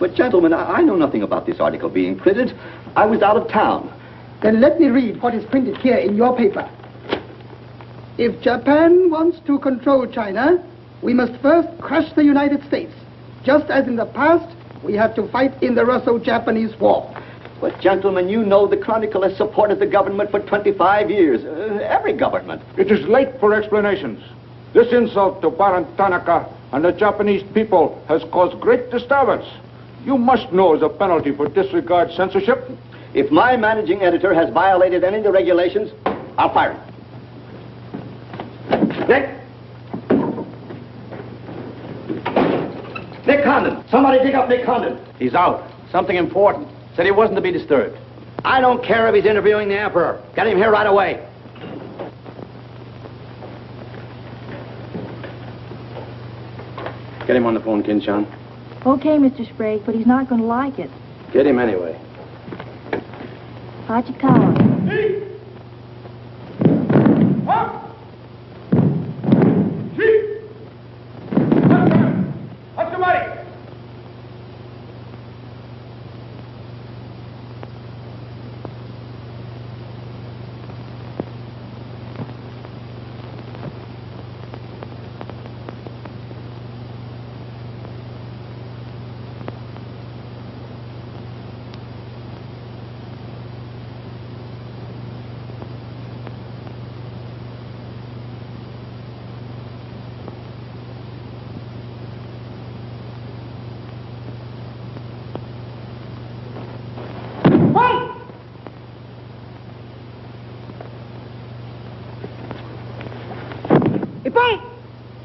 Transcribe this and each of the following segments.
But gentlemen, I know nothing about this article being printed. I was out of town. Then let me read what is printed here in your paper. If Japan wants to control China, we must first crush the United States. Just as in the past, we have to fight in the Russo-Japanese War. But gentlemen, you know the Chronicle has supported the government for 25 years. Every government. It is late for explanations. This insult to Baron Tanaka and the Japanese people has caused great disturbance. You must know as a penalty for disregard censorship. If my managing editor has violated any of the regulations, I'll fire him. Nick! Nick Condon! Somebody dig up Nick Condon! He's out. Something important. Said he wasn't to be disturbed. I don't care if he's interviewing the Emperor. Get him here right away. Get him on the phone, Kin-chan. Okay, Mr. Sprague, but he's not going to like it. Get him anyway. Hachikawa.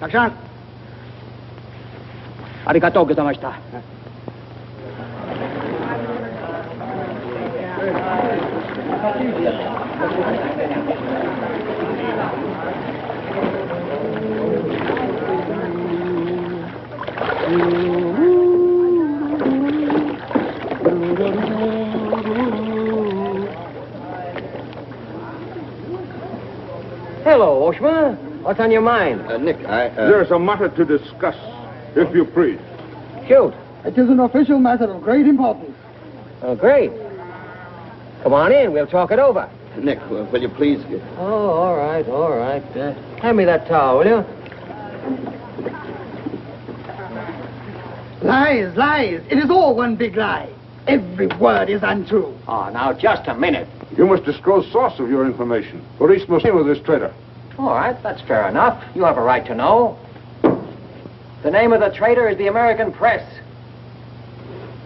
Takshan. Arigatou gozaimashita. Hello, Oshma. What's on your mind? Nick, There's a matter to discuss, if you please. Shoot. It is an official matter of great importance. Oh, great. Come on in. We'll talk it over. Nick, will you please... Oh, all right, all right. Hand me that towel, will you? Lies, lies. It is all one big lie. Every word is untrue. Oh, now, just a minute. You must disclose source of your information. Police must deal with this traitor. All right, that's fair enough. You have a right to know. The name of the traitor is the American Press.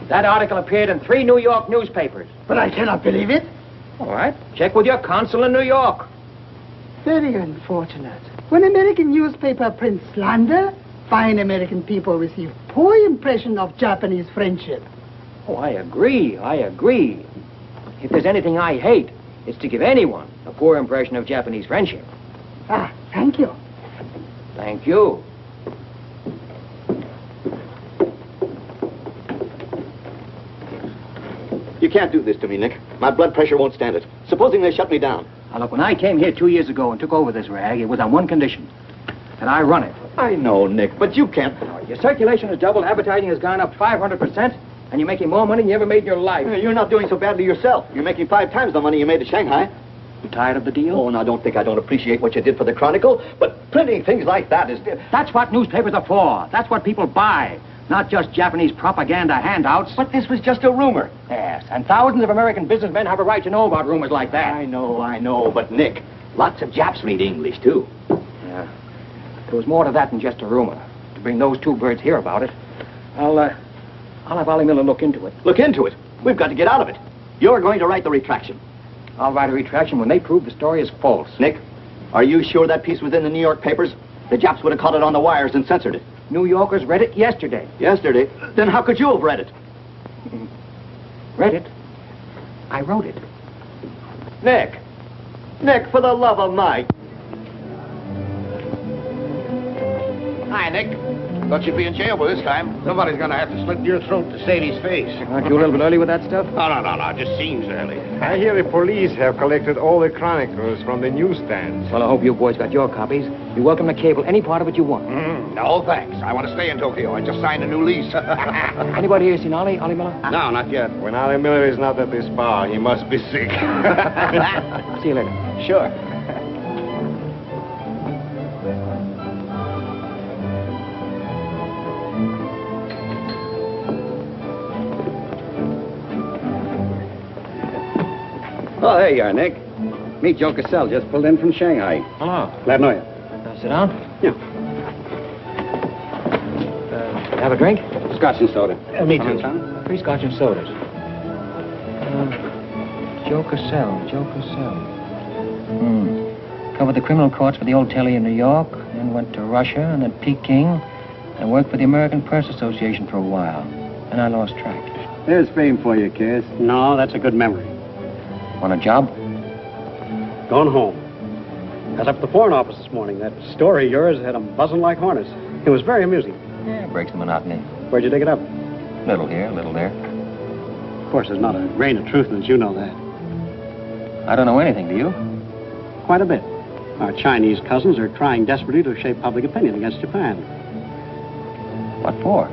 That article appeared in 3 New York newspapers. But I cannot believe it. All right, check with your consul in New York. Very unfortunate. When American newspaper prints slander, fine American people receive poor impression of Japanese friendship. Oh, I agree, I agree. If there's anything I hate, it's to give anyone a poor impression of Japanese friendship. Ah, thank you. Thank you. You can't do this to me, Nick. My blood pressure won't stand it. Supposing they shut me down. Now, look, when I came here 2 years ago and took over this rag, it was on one condition. That I run it. I know, Nick, but you can't... Your circulation has doubled, advertising has gone up 500%, and you're making more money than you ever made in your life. You're not doing so badly yourself. You're making 5 times the money you made at Shanghai. You tired of the deal? Oh, now don't think I don't appreciate what you did for the Chronicle, but printing things like that is... That's what newspapers are for. That's what people buy. Not just Japanese propaganda handouts. But this was just a rumor. Yes, and thousands of American businessmen have a right to know about rumors like that. I know, but Nick, lots of Japs read English, too. Yeah. There was more to that than just a rumor. To bring those 2 birds here about it, I'll have Ollie Miller look into it. Look into it? We've got to get out of it. You're going to write the retraction. I'll write a retraction when they prove the story is false. Nick, are you sure that piece was in the New York papers? The Japs would have caught it on the wires and censored it. New Yorkers read it yesterday. Yesterday? Then how could you have read it? Read it? I wrote it. Nick! Nick, for the love of Mike! Hi, Nick. Thought you'd be in jail by this time. Somebody's gonna have to slit your throat to save his face. Aren't you a little bit early with that stuff? No. It just seems early. I hear the police have collected all the chronicles from the newsstands. Well, I hope you boys got your copies. You're welcome to cable any part of it you want. No, thanks. I want to stay in Tokyo. I just signed a new lease. Anybody here seen Ollie Miller? No, not yet. When Ollie Miller is not at this bar, he must be sick. See you later. Sure. Oh, there you are, Nick. Meet Joe Cassell, just pulled in from Shanghai. Hello. Glad to know you. Sit down. Yeah. Have a drink? Scotch and soda. Me Come too. in, son? 3 scotch and sodas. Joe Cassell. Covered the criminal courts for the old telly in New York, then went to Russia and then Peking, and worked for the American Press Association for a while. And I lost track. There's fame for you, Cass. No, that's a good memory. Want a job? Gone home. Got up at the Foreign Office this morning. That story of yours had them buzzing like hornets. It was very amusing. Yeah, breaks the monotony. Where'd you dig it up? Little here, little there. Of course, there's not a grain of truth in it. You know that. I don't know anything, do you? Quite a bit. Our Chinese cousins are trying desperately to shape public opinion against Japan. What for?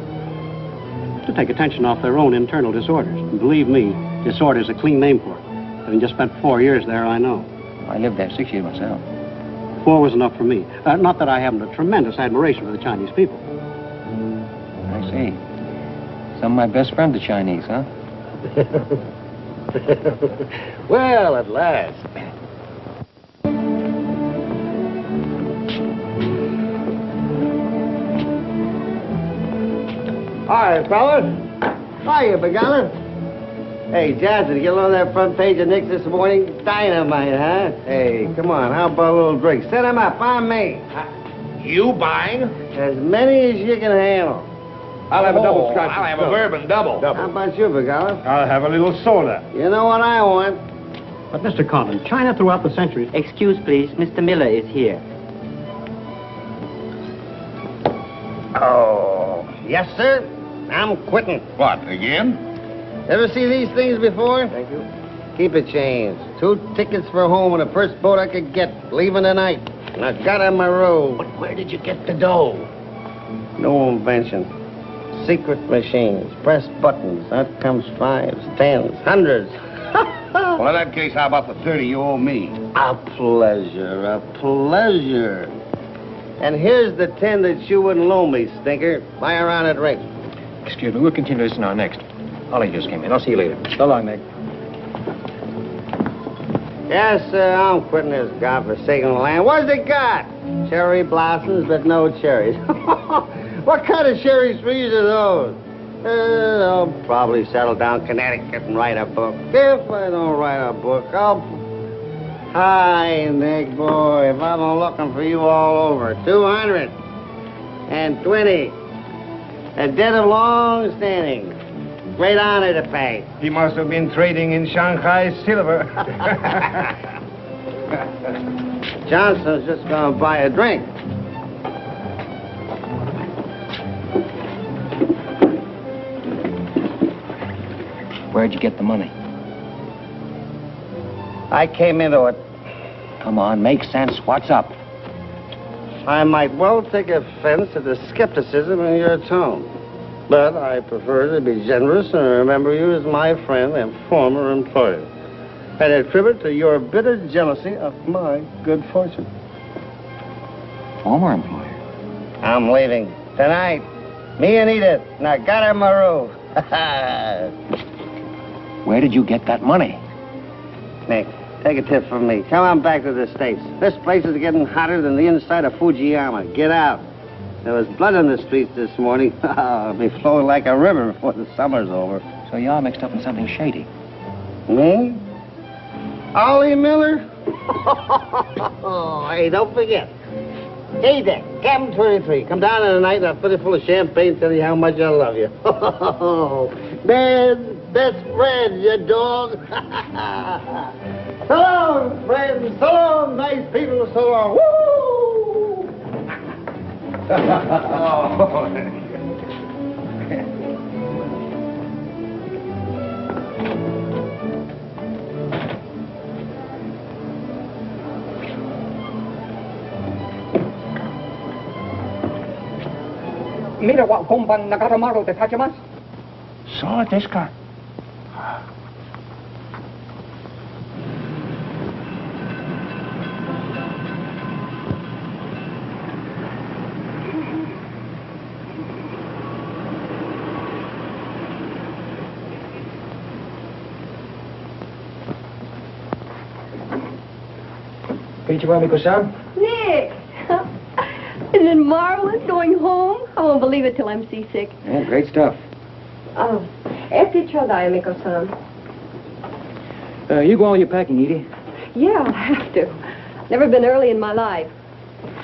To take attention off their own internal disorders. And believe me, disorder's a clean name for it. Having just spent 4 years there, I know. I lived there 6 years myself. 4 was enough for me. Not that I haven't a tremendous admiration for the Chinese people. I see. Some of my best friends are Chinese, huh? Well, at last. Hi, fellas. Hiya, Begala. Hey, Johnson, you get on that front page of Nick's this morning? Dynamite, huh? Hey, come on, how about a little drink? Set 'em up, on me. You buying? As many as you can handle. I'll have a double scotch. I'll have a bourbon double. How about you, Begala? I'll have a little soda. You know what I want? But, Mr. Condon, China throughout the centuries... Excuse, please. Mr. Miller is here. Oh, yes, sir. I'm quitting. What, again? Ever see these things before? Thank you. Keep it changed. 2 tickets for home on the first boat I could get, leaving tonight. And I got on my road. But where did you get the dough? No invention. Secret machines. Press buttons. Out comes 5s, 10s, 100s. Well, in that case, how about the 30 you owe me? A pleasure, a pleasure. And here's the 10 that you wouldn't loan me, stinker. Buy a round of drink. Excuse me, we'll continue this in our next. Ollie just came in. I'll see you later. So long, Nick. Yes, sir, I'm quitting this godforsaken land. What's it got? Cherry blossoms, but no cherries. What kind of cherry trees are those? I'll probably settle down Connecticut and write a book. If I don't write a book, I'll... Hi, Nick, boy. If I've been looking for you all over. 220. A debt of long standing. Great honor to pay. He must have been trading in Shanghai silver. Johnson's just gonna buy a drink. Where'd you get the money? I came into it. Come on, make sense. What's up? I might well take offense at the skepticism in your tone. But I prefer to be generous and remember you as my friend and former employer. And attribute to your bitter jealousy of my good fortune. Former employer? I'm leaving tonight. Me and Edith. And I got her my roof. Where did you get that money? Nick, take a tip from me. Come on back to the States. This place is getting hotter than the inside of Fujiyama. Get out. There was blood on the streets this morning. It'll be flowing like a river before the summer's over. So you're mixed up in something shady. Me? Ollie Miller? Hey, don't forget. Hey, Dick, Captain 23. Come down tonight and I'll fill it full of champagne and tell you how much I love you. Man, best friend, you dog. So long, friends. So long, nice people. So long. Woo! Mira wa komban nagaramaru de tachimasu. So, this guy. Konnichiwa, Nick! Isn't it marvelous going home? I won't believe it till I'm seasick. Yeah, great stuff. Oh, este chodai, Miko-san. You go all your packing, Edie. Yeah, I'll have to. Never been early in my life.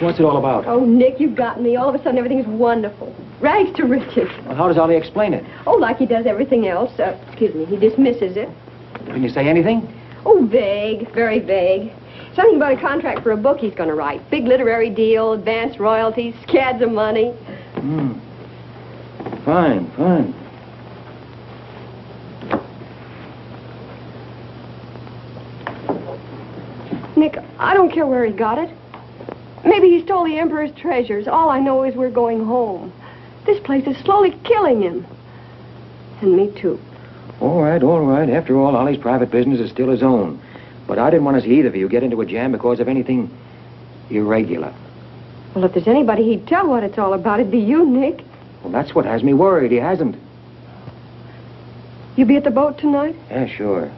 What's it all about? Oh, Nick, you've got me. All of a sudden, everything's wonderful. Rags to riches. Well, how does Ollie explain it? Oh, like he does everything else. Excuse me, he dismisses it. Can you say anything? Oh, vague, very vague. Something about a contract for a book he's going to write. Big literary deal, advance royalties, scads of money. Fine, fine. Nick, I don't care where he got it. Maybe he stole the Emperor's treasures. All I know is we're going home. This place is slowly killing him. And me, too. All right, all right. After all, Ollie's private business is still his own. But I didn't want to see either of you get into a jam because of anything irregular. Well, if there's anybody he'd tell what it's all about, it'd be you, Nick. Well, that's what has me worried. He hasn't. You be at the boat tonight? Yeah, sure.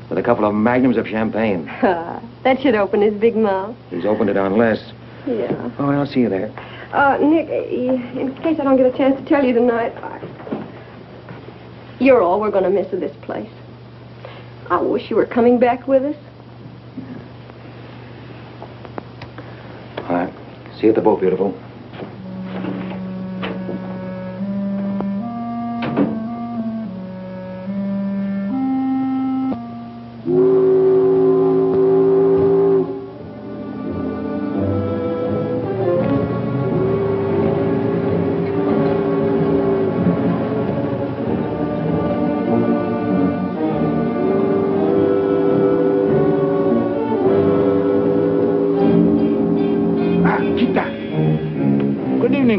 With a couple of magnums of champagne. That should open his big mouth. He's opened it on less. Yeah. Oh, I'll see you there. Nick, in case I don't get a chance to tell you tonight, you're all we're going to miss of this place. I wish you were coming back with us. All right. See you at the boat, beautiful.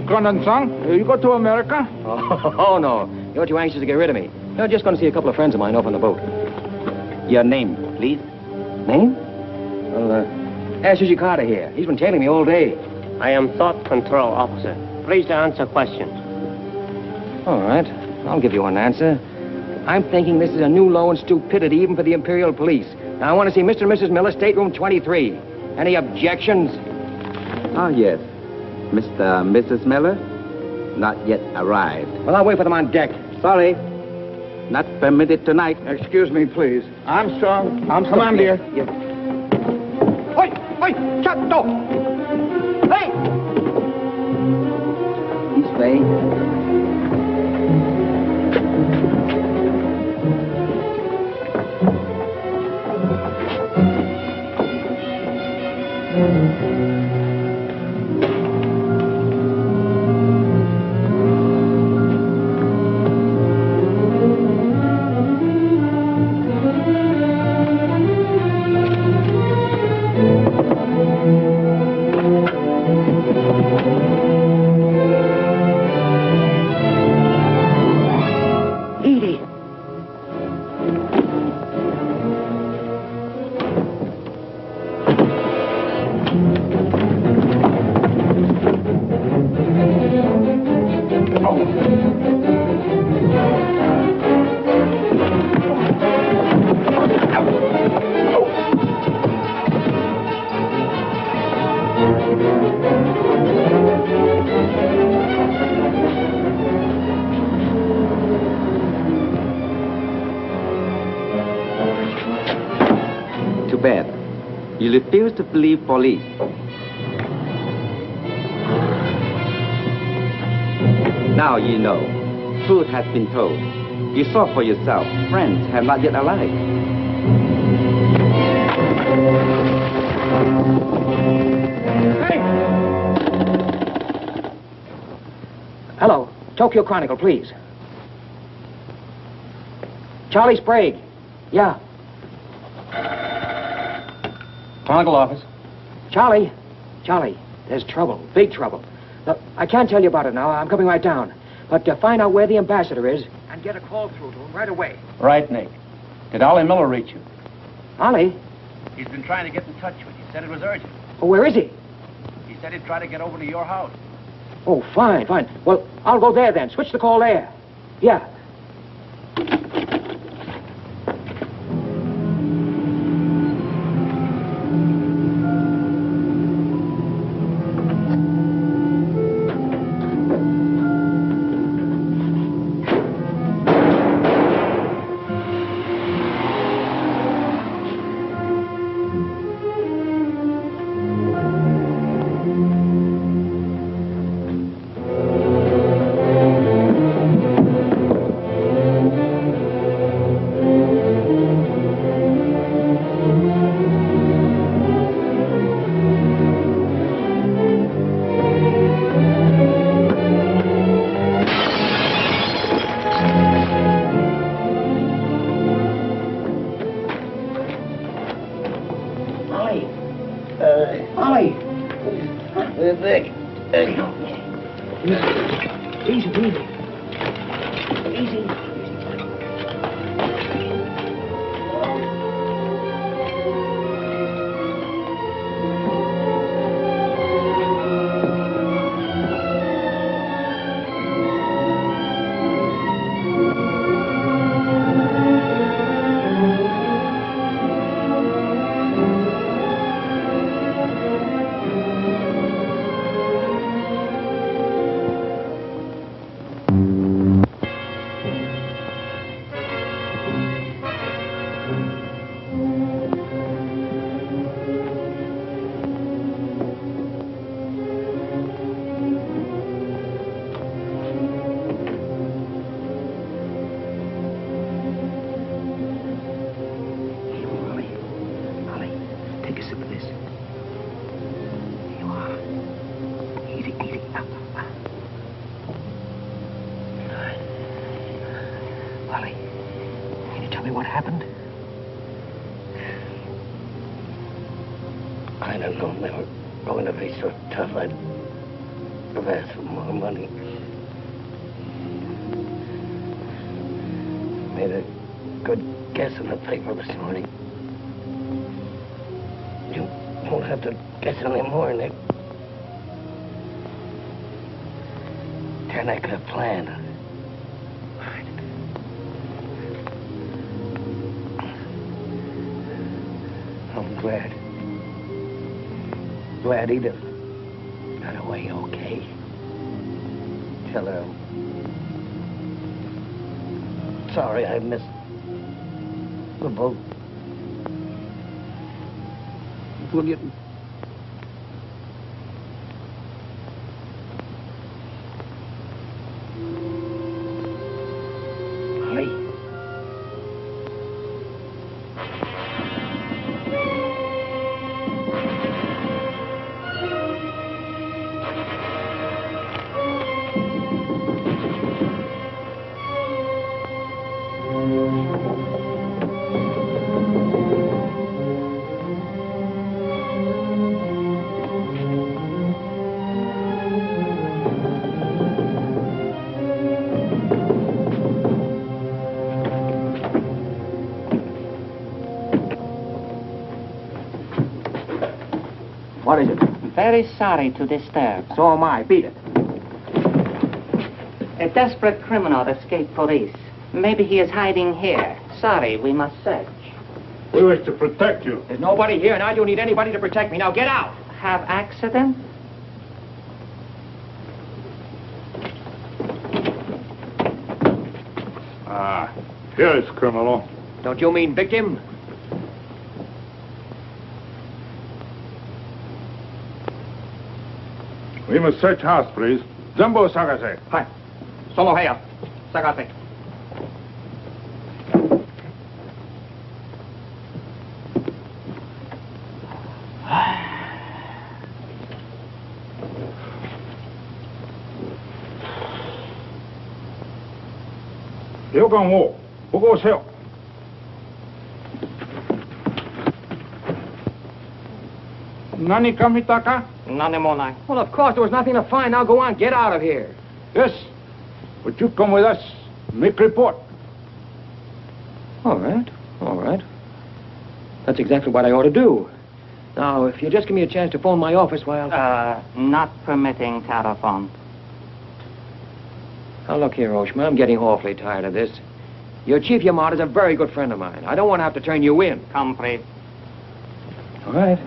Condon-san, you go to America? Oh, no. You're too anxious to get rid of me. You're just going to see a couple of friends of mine off on the boat. Your name, please? Name? Well, ask Carter here. He's been tailing me all day. I am Thought Control Officer. Please to answer questions. All right. I'll give you an answer. I'm thinking this is a new low in stupidity even for the Imperial Police. Now, I want to see Mr. and Mrs. Miller, stateroom 23. Any objections? Ah, yes. Mr. and Mrs. Miller? Not yet arrived. Well, I'll wait for them on deck. Sorry. Not permitted tonight. Excuse me, please. Armstrong, command here. Yes. Oi! Oi! Shut door! Hey! This way. Too bad. You refuse to believe police. Now you know. Truth has been told. You saw for yourself. Friends have not yet arrived. Hey! Hello. Tokyo Chronicle, please. Charlie Sprague. Yeah. Chronicle office. Charlie, there's trouble, big trouble. Look, I can't tell you about it now. I'm coming right down. But find out where the ambassador is and get a call through to him right away. Right, Nick. Did Ollie Miller reach you? Ollie? He's been trying to get in touch with you. Said it was urgent. Oh, where is he? He said he'd try to get over to your house. Oh, fine, fine. Well, I'll go there then. Switch the call there. Yeah. I don't know. They were going to be so tough, I'd have asked for more money. Made a good guess in the paper this morning. You won't have to guess anymore, Nick. Turner could have planned. I'm glad Edith got away okay. Tell her I'm sorry I missed the boat. We'll get... What is it? Very sorry to disturb. So am I. Beat it. A desperate criminal escaped police. Maybe he is hiding here. Sorry, we must search. We wish to protect you. There's nobody here, and I don't need anybody to protect me. Now get out. Have accident? Ah, here is criminal. Don't you mean victim? We must search house, please. Jumbo Sagase. Hi. Solo Hea. Sagase.旅館を保護せよ。Nani Kamitaka? None more like. Well, of course, there was nothing to find. Now go on, get out of here. Yes. But you come with us. Make report. All right, all right. That's exactly what I ought to do. Now, if you just give me a chance to phone my office while... Not permitting telephone. Now, look here, Oshma, I'm getting awfully tired of this. Your Chief Yamada's a very good friend of mine. I don't want to have to turn you in. Compris. All right.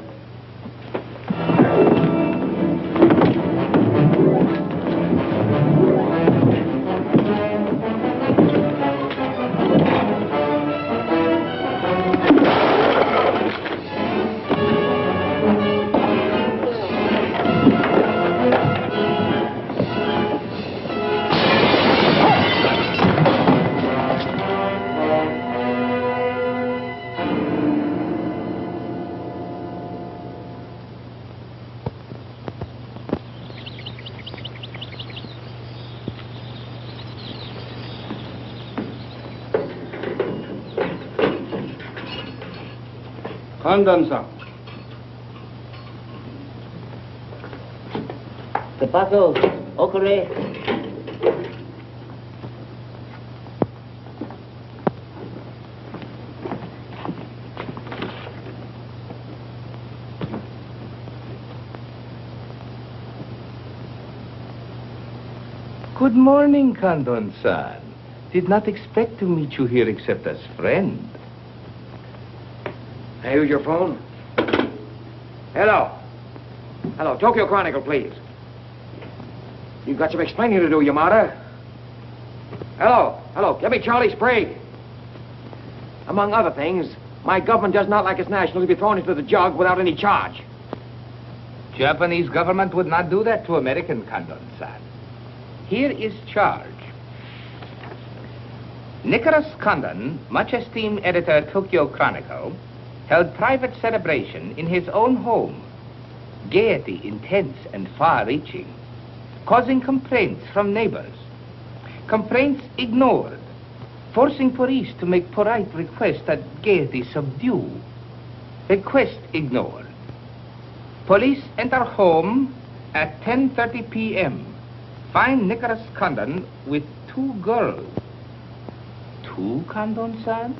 Condon-san. The bottle, okure. Good morning, Condon-san. Did not expect to meet you here except as friend. Hey, use your phone. Hello. Hello, Tokyo Chronicle, please. You've got some explaining to do, Yamada. Hello, hello, give me Charlie Sprague. Among other things, my government does not like its nationals to be thrown into the jug without any charge. Japanese government would not do that to American, Condon-san. Here is charge. Nicholas Condon, much esteemed editor Tokyo Chronicle, held private celebration in his own home. Gaiety intense and far-reaching, causing complaints from neighbors. Complaints ignored, forcing police to make polite request that gaiety subdue. Request ignored. Police enter home at 10:30 p.m. Find Nicholas Condon with 2 girls. 2, Condon-san?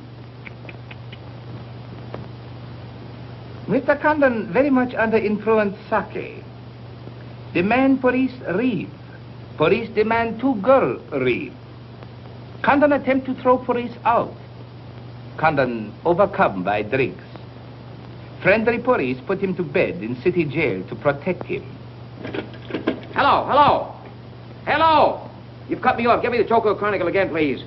Mr. Condon very much under influence sake. Demand police reeve. Police demand 2 girls reeve. Condon attempt to throw police out. Condon overcome by drinks. Friendly police put him to bed in city jail to protect him. Hello, hello. Hello. You've cut me off. Give me the Tokyo Chronicle again, please.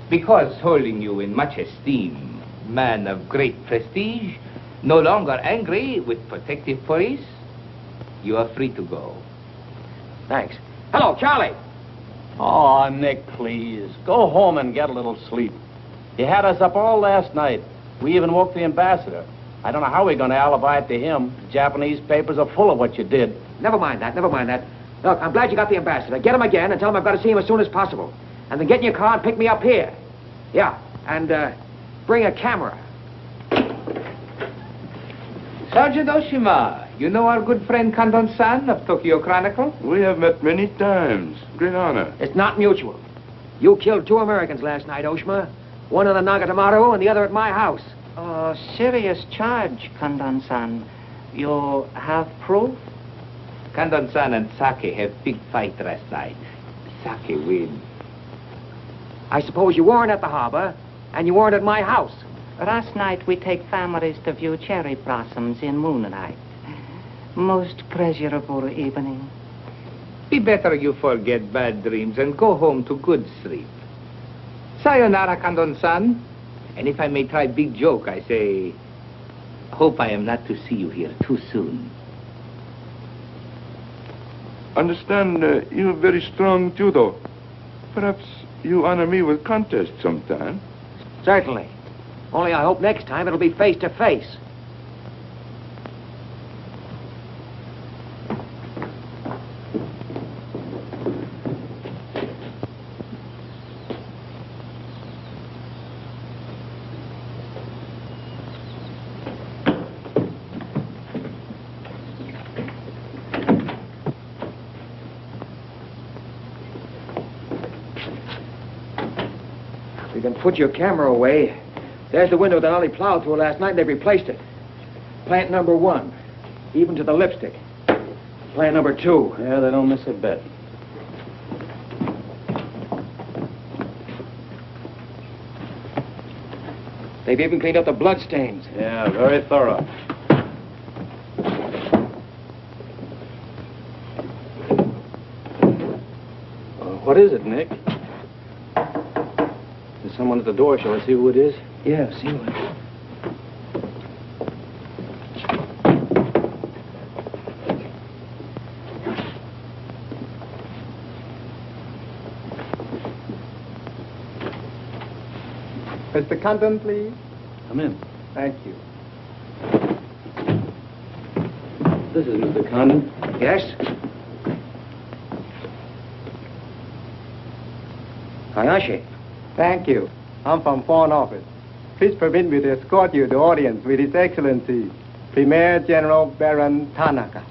Because holding you in much esteem, man of great prestige, no longer angry with protective police, you are free to go. Thanks. Hello, Charlie. Oh, Nick, please. Go home and get a little sleep. You had us up all last night. We even woke the ambassador. I don't know how we're going to alibi it to him. The Japanese papers are full of what you did. Never mind that, never mind that. Look, I'm glad you got the ambassador. Get him again and tell him I've got to see him as soon as possible. And then get in your car and pick me up here. Yeah, and bring a camera. Sergeant Oshima, you know our good friend Condon-san of Tokyo Chronicle? We have met many times. Great honor. It's not mutual. You killed 2 Americans last night, Oshima. One in the Nagatamaru and the other at my house. Oh, serious charge, Condon-san. You have proof? Condon-san and Sake have big fight last night. Sake win. I suppose you weren't at the harbor, and you weren't at my house. Last night we take families to view cherry blossoms in moonlight. Most pleasurable evening. Be better you forget bad dreams and go home to good sleep. Sayonara, Condon-san. And if I may try big joke, I say, hope I am not to see you here too soon. Understand you have very strong judo. Perhaps you honor me with contest sometime. Certainly. Only I hope next time it'll be face to face. put your camera away. There's the window that Ollie plowed through last night, and they've replaced it. Plant number 1, even to the lipstick. Plant number 2. Yeah, they don't miss a bit. They've even cleaned up the blood stains. Yeah, very thorough. What is it, Nick? There's someone at the door. Shall I see who it is? Yeah, see what? Mr. Condon, please. Come in. Thank you. This is Mr. Condon. Yes? Hayashi. Thank you. I'm from Foreign Office. Please permit me to escort you to audience with His Excellency, Premier General Baron Tanaka.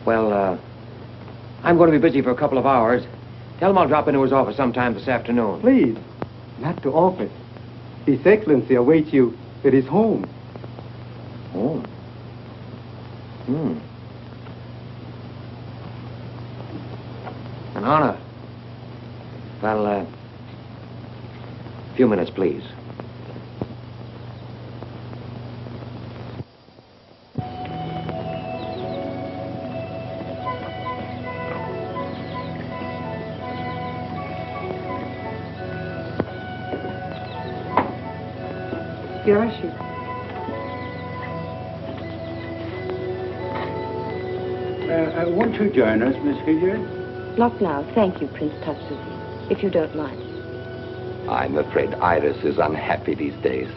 Well, I'm going to be busy for a couple of hours. Tell him I'll drop into his office sometime this afternoon. Please, not to office. His Excellency awaits you at his home. Home? An honor. Well, a few minutes, please. Yoshi. Won't you join us, Miss Hilliard? Not now, thank you, Prince Tatsuki, if you don't mind. I'm afraid Iris is unhappy these days.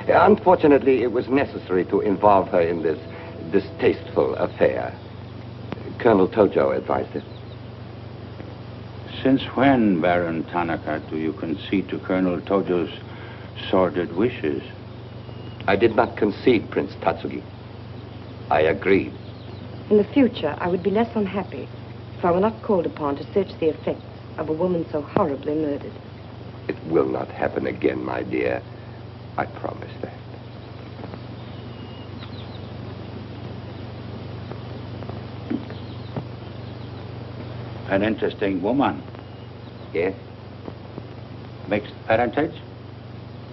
Unfortunately, it was necessary to involve her in this distasteful affair. Colonel Tojo advised it. Since when, Baron Tanaka, do you concede to Colonel Tojo's sordid wishes? I did not concede, Prince Tatsugi. I agreed. In the future, I would be less unhappy if I were not called upon to search the effects of a woman so horribly murdered. It will not happen again, my dear. I promise that. An interesting woman. Yes? Mixed parentage?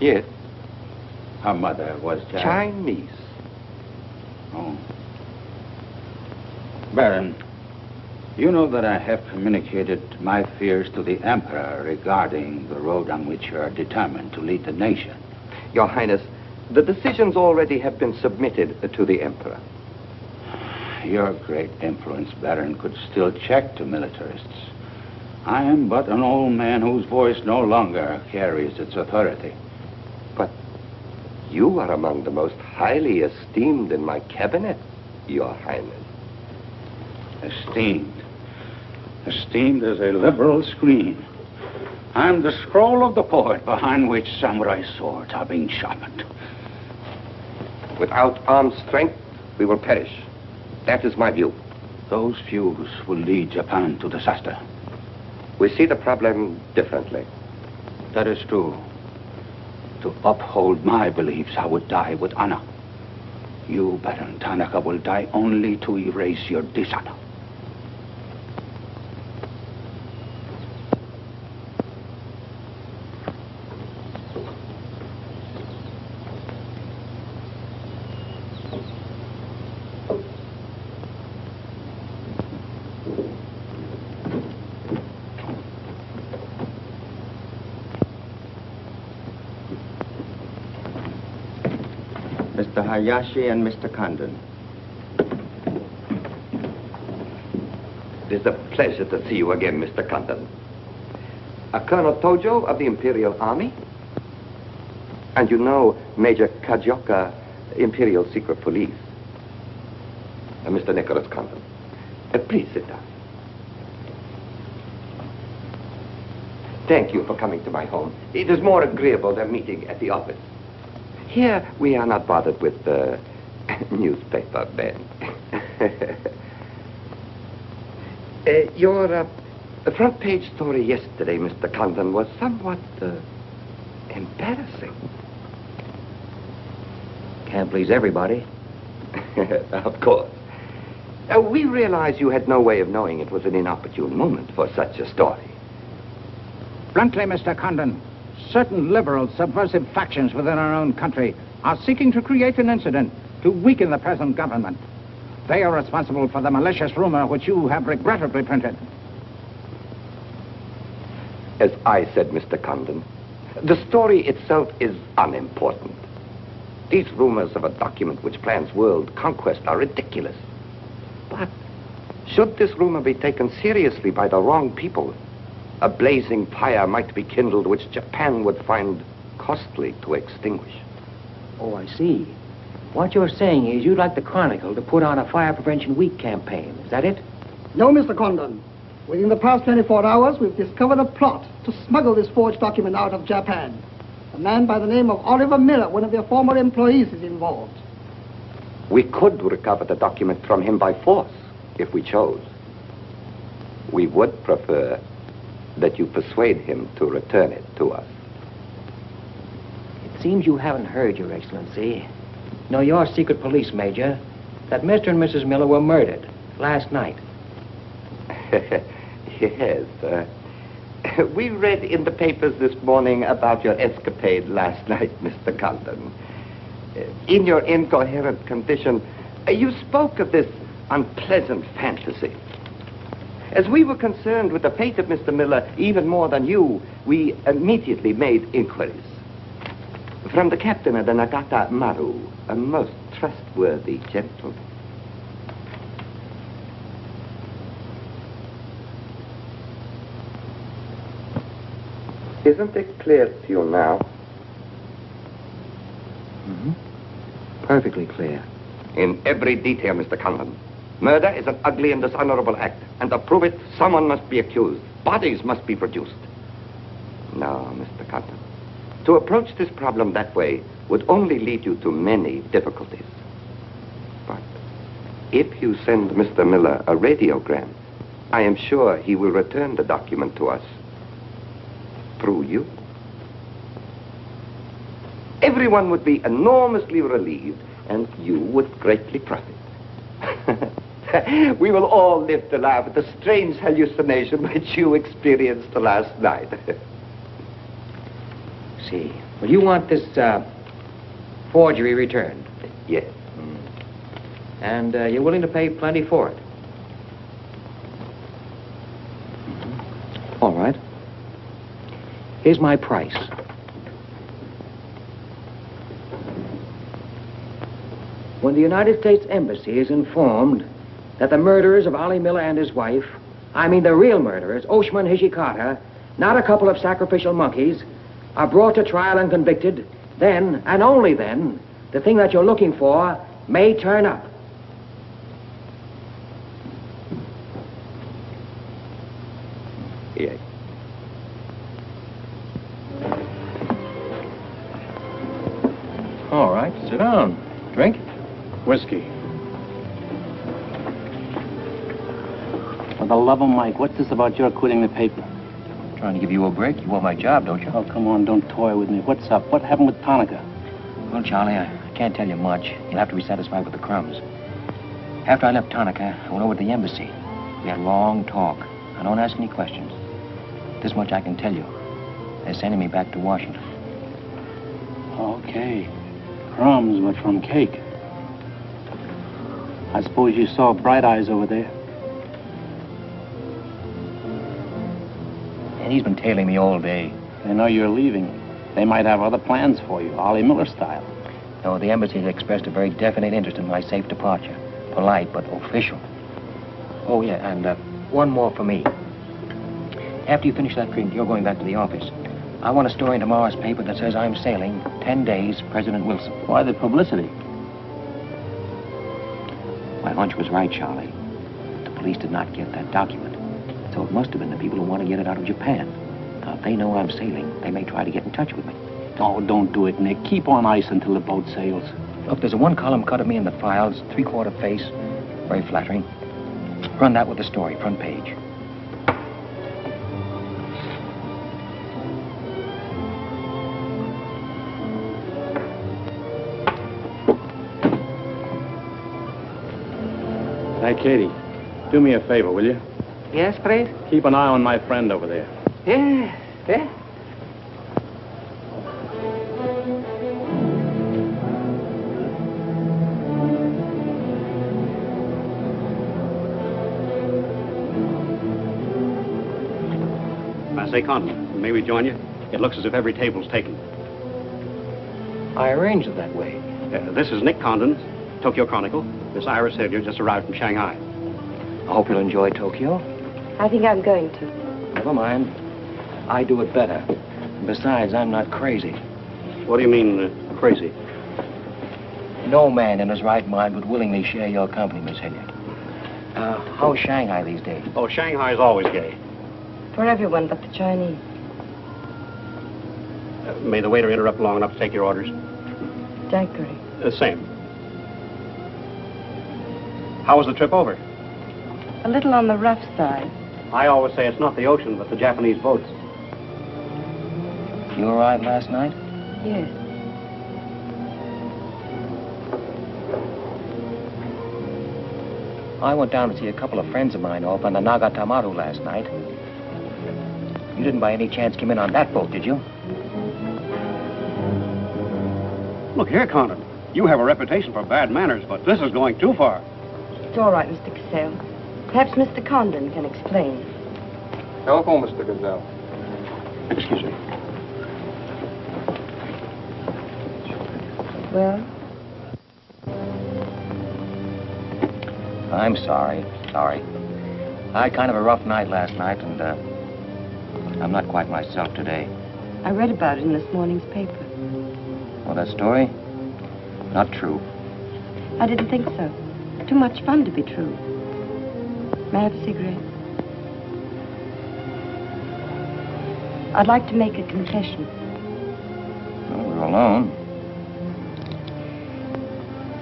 Yes. Her mother was Chinese. Oh. Baron, you know that I have communicated my fears to the Emperor regarding the road on which you are determined to lead the nation. Your Highness, the decisions already have been submitted to the Emperor. Your great influence, Baron, could still check to militarists. I am but an old man whose voice no longer carries its authority. But you are among the most highly esteemed in my cabinet, Your Highness. Esteemed. Esteemed as a liberal screen. I'm the scroll of the poet behind which samurai swords are being sharpened. Without armed strength, we will perish. That is my view. Those views will lead Japan to disaster. We see the problem differently. That is true. To uphold my beliefs, I would die with honor. You, Baron Tanaka, will die only to erase your dishonor. Mr. Hayashi and Mr. Condon. It is a pleasure to see you again, Mr. Condon. Colonel Tojo of the Imperial Army. And you know Major Kajioka, Imperial Secret Police. Mr. Nicholas Condon. Please sit down. Thank you for coming to my home. It is more agreeable than meeting at the office. Here, we are not bothered with the newspaper men. Your The front page story yesterday, Mr. Condon, was somewhat embarrassing. Can't please everybody. Of course. We realize you had no way of knowing it was an inopportune moment for such a story. Bluntly, Mr. Condon, certain liberal subversive factions within our own country are seeking to create an incident to weaken the present government. They are responsible for the malicious rumor which you have regrettably printed. As I said, Mr. Condon, the story itself is unimportant. These rumors of a document which plans world conquest are ridiculous. But should this rumor be taken seriously by the wrong people, a blazing fire might be kindled which Japan would find costly to extinguish. Oh, I see. What you're saying is you'd like the Chronicle to put on a Fire Prevention Week campaign. Is that it? No, Mr. Condon. Within the past 24 hours, we've discovered a plot to smuggle this forged document out of Japan. A man by the name of Oliver Miller, one of their former employees, is involved. We could recover the document from him by force, if we chose. We would prefer that you persuade him to return it to us. It seems you haven't heard, Your Excellency. No, your secret police major, that Mr. and Mrs. Miller were murdered last night. Yes. We read in the papers this morning about your escapade last night, Mr. Condon. In your incoherent condition, you spoke of this unpleasant fantasy. As we were concerned with the fate of Mr. Miller even more than you, we immediately made inquiries. From the captain of the Nagata Maru, a most trustworthy gentleman. Isn't it clear to you now? Mm-hmm. Perfectly clear. In every detail, Mr. Condon. Murder is an ugly and dishonorable act, and to prove it, someone must be accused. Bodies must be produced. No, Mr. Condon. To approach this problem that way would only lead you to many difficulties. But if you send Mr. Miller a radiogram, I am sure he will return the document to us through you. Everyone would be enormously relieved, and you would greatly profit. We will all live to laugh at the strange hallucination which you experienced last night. See. Well, you want this forgery returned? Yes. And you're willing to pay plenty for it? All right. Here's my price. When the United States Embassy is informed that the murderers of Ollie Miller and his wife, I mean the real murderers, Oshman Hishikata, not a couple of sacrificial monkeys, are brought to trial and convicted, then, and only then, the thing that you're looking for may turn up. Yes. All right, sit down. Drink? Whiskey. For the love of Mike, what's this about your quitting the paper? Trying to give you a break. You want my job, don't you? Oh, come on, don't toy with me. What's up? What happened with Tonica? Well, Charlie, I can't tell you much. You'll have to be satisfied with the crumbs. After I left Tonica, I went over to the embassy. We had a long talk. I don't ask any questions. This much I can tell you. They're sending me back to Washington. Okay. Crumbs, but from cake. I suppose you saw Bright Eyes over there. And he's been tailing me all day. They know you're leaving. They might have other plans for you, Ollie Miller style. No, the embassy has expressed a very definite interest in my safe departure. Polite, but official. Oh, yeah, and one more for me. After you finish that drink, you're going back to the office. I want a story in tomorrow's paper that says I'm sailing 10 days, President Wilson. Why the publicity? My hunch was right, Charlie. The police did not get that document. So it must have been the people who want to get it out of Japan. Now, if they know I'm sailing, they may try to get in touch with me. Oh, don't do it, Nick. Keep on ice until the boat sails. Look, there's a one-column cut of me in the files, three-quarter face. Very flattering. Run that with the story, front page. Hey, Katie, do me a favor, will you? Yes, please? Keep an eye on my friend over there. Yes, yes. I say, Condon, may we join you? It looks as if every table's taken. I arranged it that way. This is Nick Condon, Tokyo Chronicle. Miss Iris Hillier just arrived from Shanghai. I hope you'll enjoy Tokyo. I think I'm going to. Never mind. I do it better. Besides, I'm not crazy. What do you mean, crazy? No man in his right mind would willingly share your company, Miss Hilliard. How's Shanghai these days? Oh, Shanghai's always gay. For everyone but the Chinese. May the waiter interrupt long enough to take your orders? Daiquiri. Same. How was the trip over? A little on the rough side. I always say it's not the ocean, but the Japanese boats. You arrived last night? Yes. I went down to see a couple of friends of mine off on the Nagatamaru last night. You didn't by any chance come in on that boat, did you? Look here, Condon. You have a reputation for bad manners, but this is going too far. It's all right, Mr. Cassell. Perhaps Mr. Condon can explain. Telephone, Mr. Gazelle. Excuse me. Well? I'm sorry. I had kind of a rough night last night, and I'm not quite myself today. I read about it in this morning's paper. Well, that story? Not true. I didn't think so. Too much fun to be true. May I have a cigarette? I'd like to make a confession. Well, we're alone.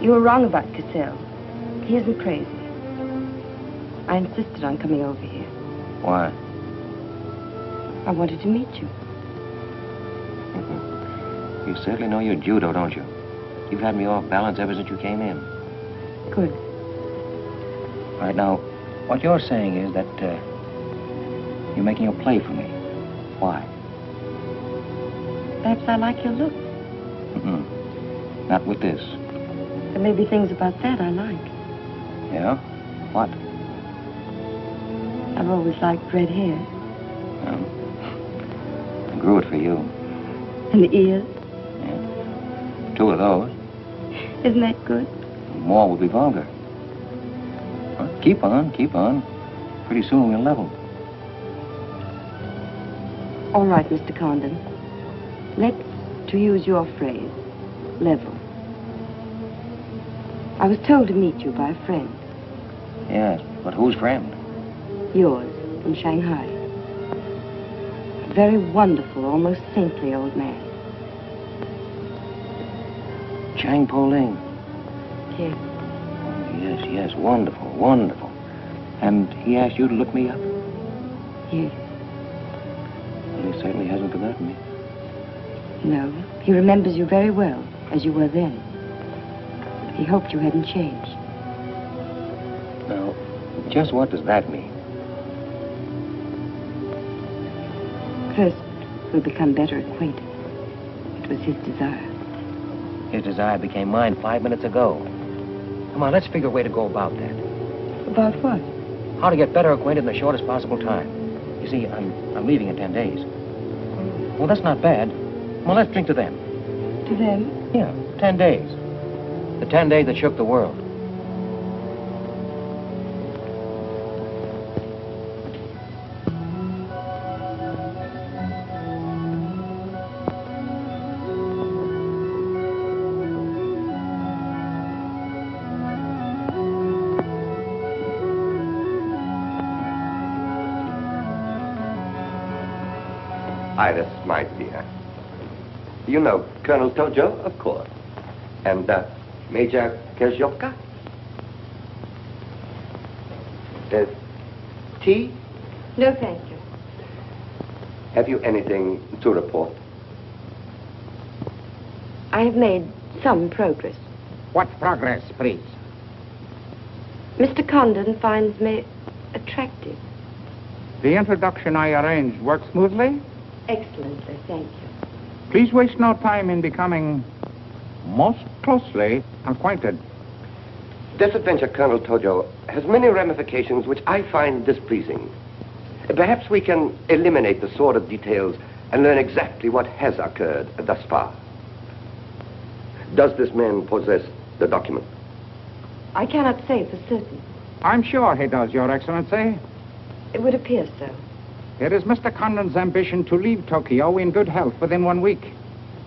You were wrong about Cassell. He isn't crazy. I insisted on coming over here. Why? I wanted to meet you. You certainly know your judo, don't you? You've had me off balance ever since you came in. Good. All right, now, what you're saying is that you're making a play for me. Why? Perhaps I like your look. Not with this. There may be things about that I like. Yeah? What? I've always liked red hair. I grew it for you. And the ears. 2 of those. Isn't that good? More would be vulgar. Well, keep on. Pretty soon we'll level. All right, Mr. Condon. Let's, to use your phrase, level. I was told to meet you by a friend. Yes, but whose friend? Yours, in Shanghai. A very wonderful, almost saintly old man. Chang Po-Ling. Yes. Oh, yes, wonderful. And he asked you to look me up? Yes. Well, he certainly hasn't forgotten me. No, he remembers you very well, as you were then. He hoped you hadn't changed. Now, just what does that mean? First, we'll become better acquainted. It was his desire. His desire became mine 5 minutes ago. Come on, let's figure a way to go about that. About what? How to get better acquainted in the shortest possible time. You see, I'm leaving in 10 days. Well, that's not bad. Well, let's drink to them. To them? Yeah, 10 days. The 10 days that shook the world. Iris, my dear. You know Colonel Tojo, of course. And Major Kezhoka? Tea? No, thank you. Have you anything to report? I have made some progress. What progress, please? Mr. Condon finds me attractive. The introduction I arranged worked smoothly? Excellently, thank you. Please waste no time in becoming most closely acquainted. This adventure, Colonel Tojo, has many ramifications which I find displeasing. Perhaps we can eliminate the sordid details and learn exactly what has occurred thus far. Does this man possess the document? I cannot say for certain. I'm sure he does, Your Excellency. It would appear so. It is Mr. Condon's ambition to leave Tokyo in good health within 1 week.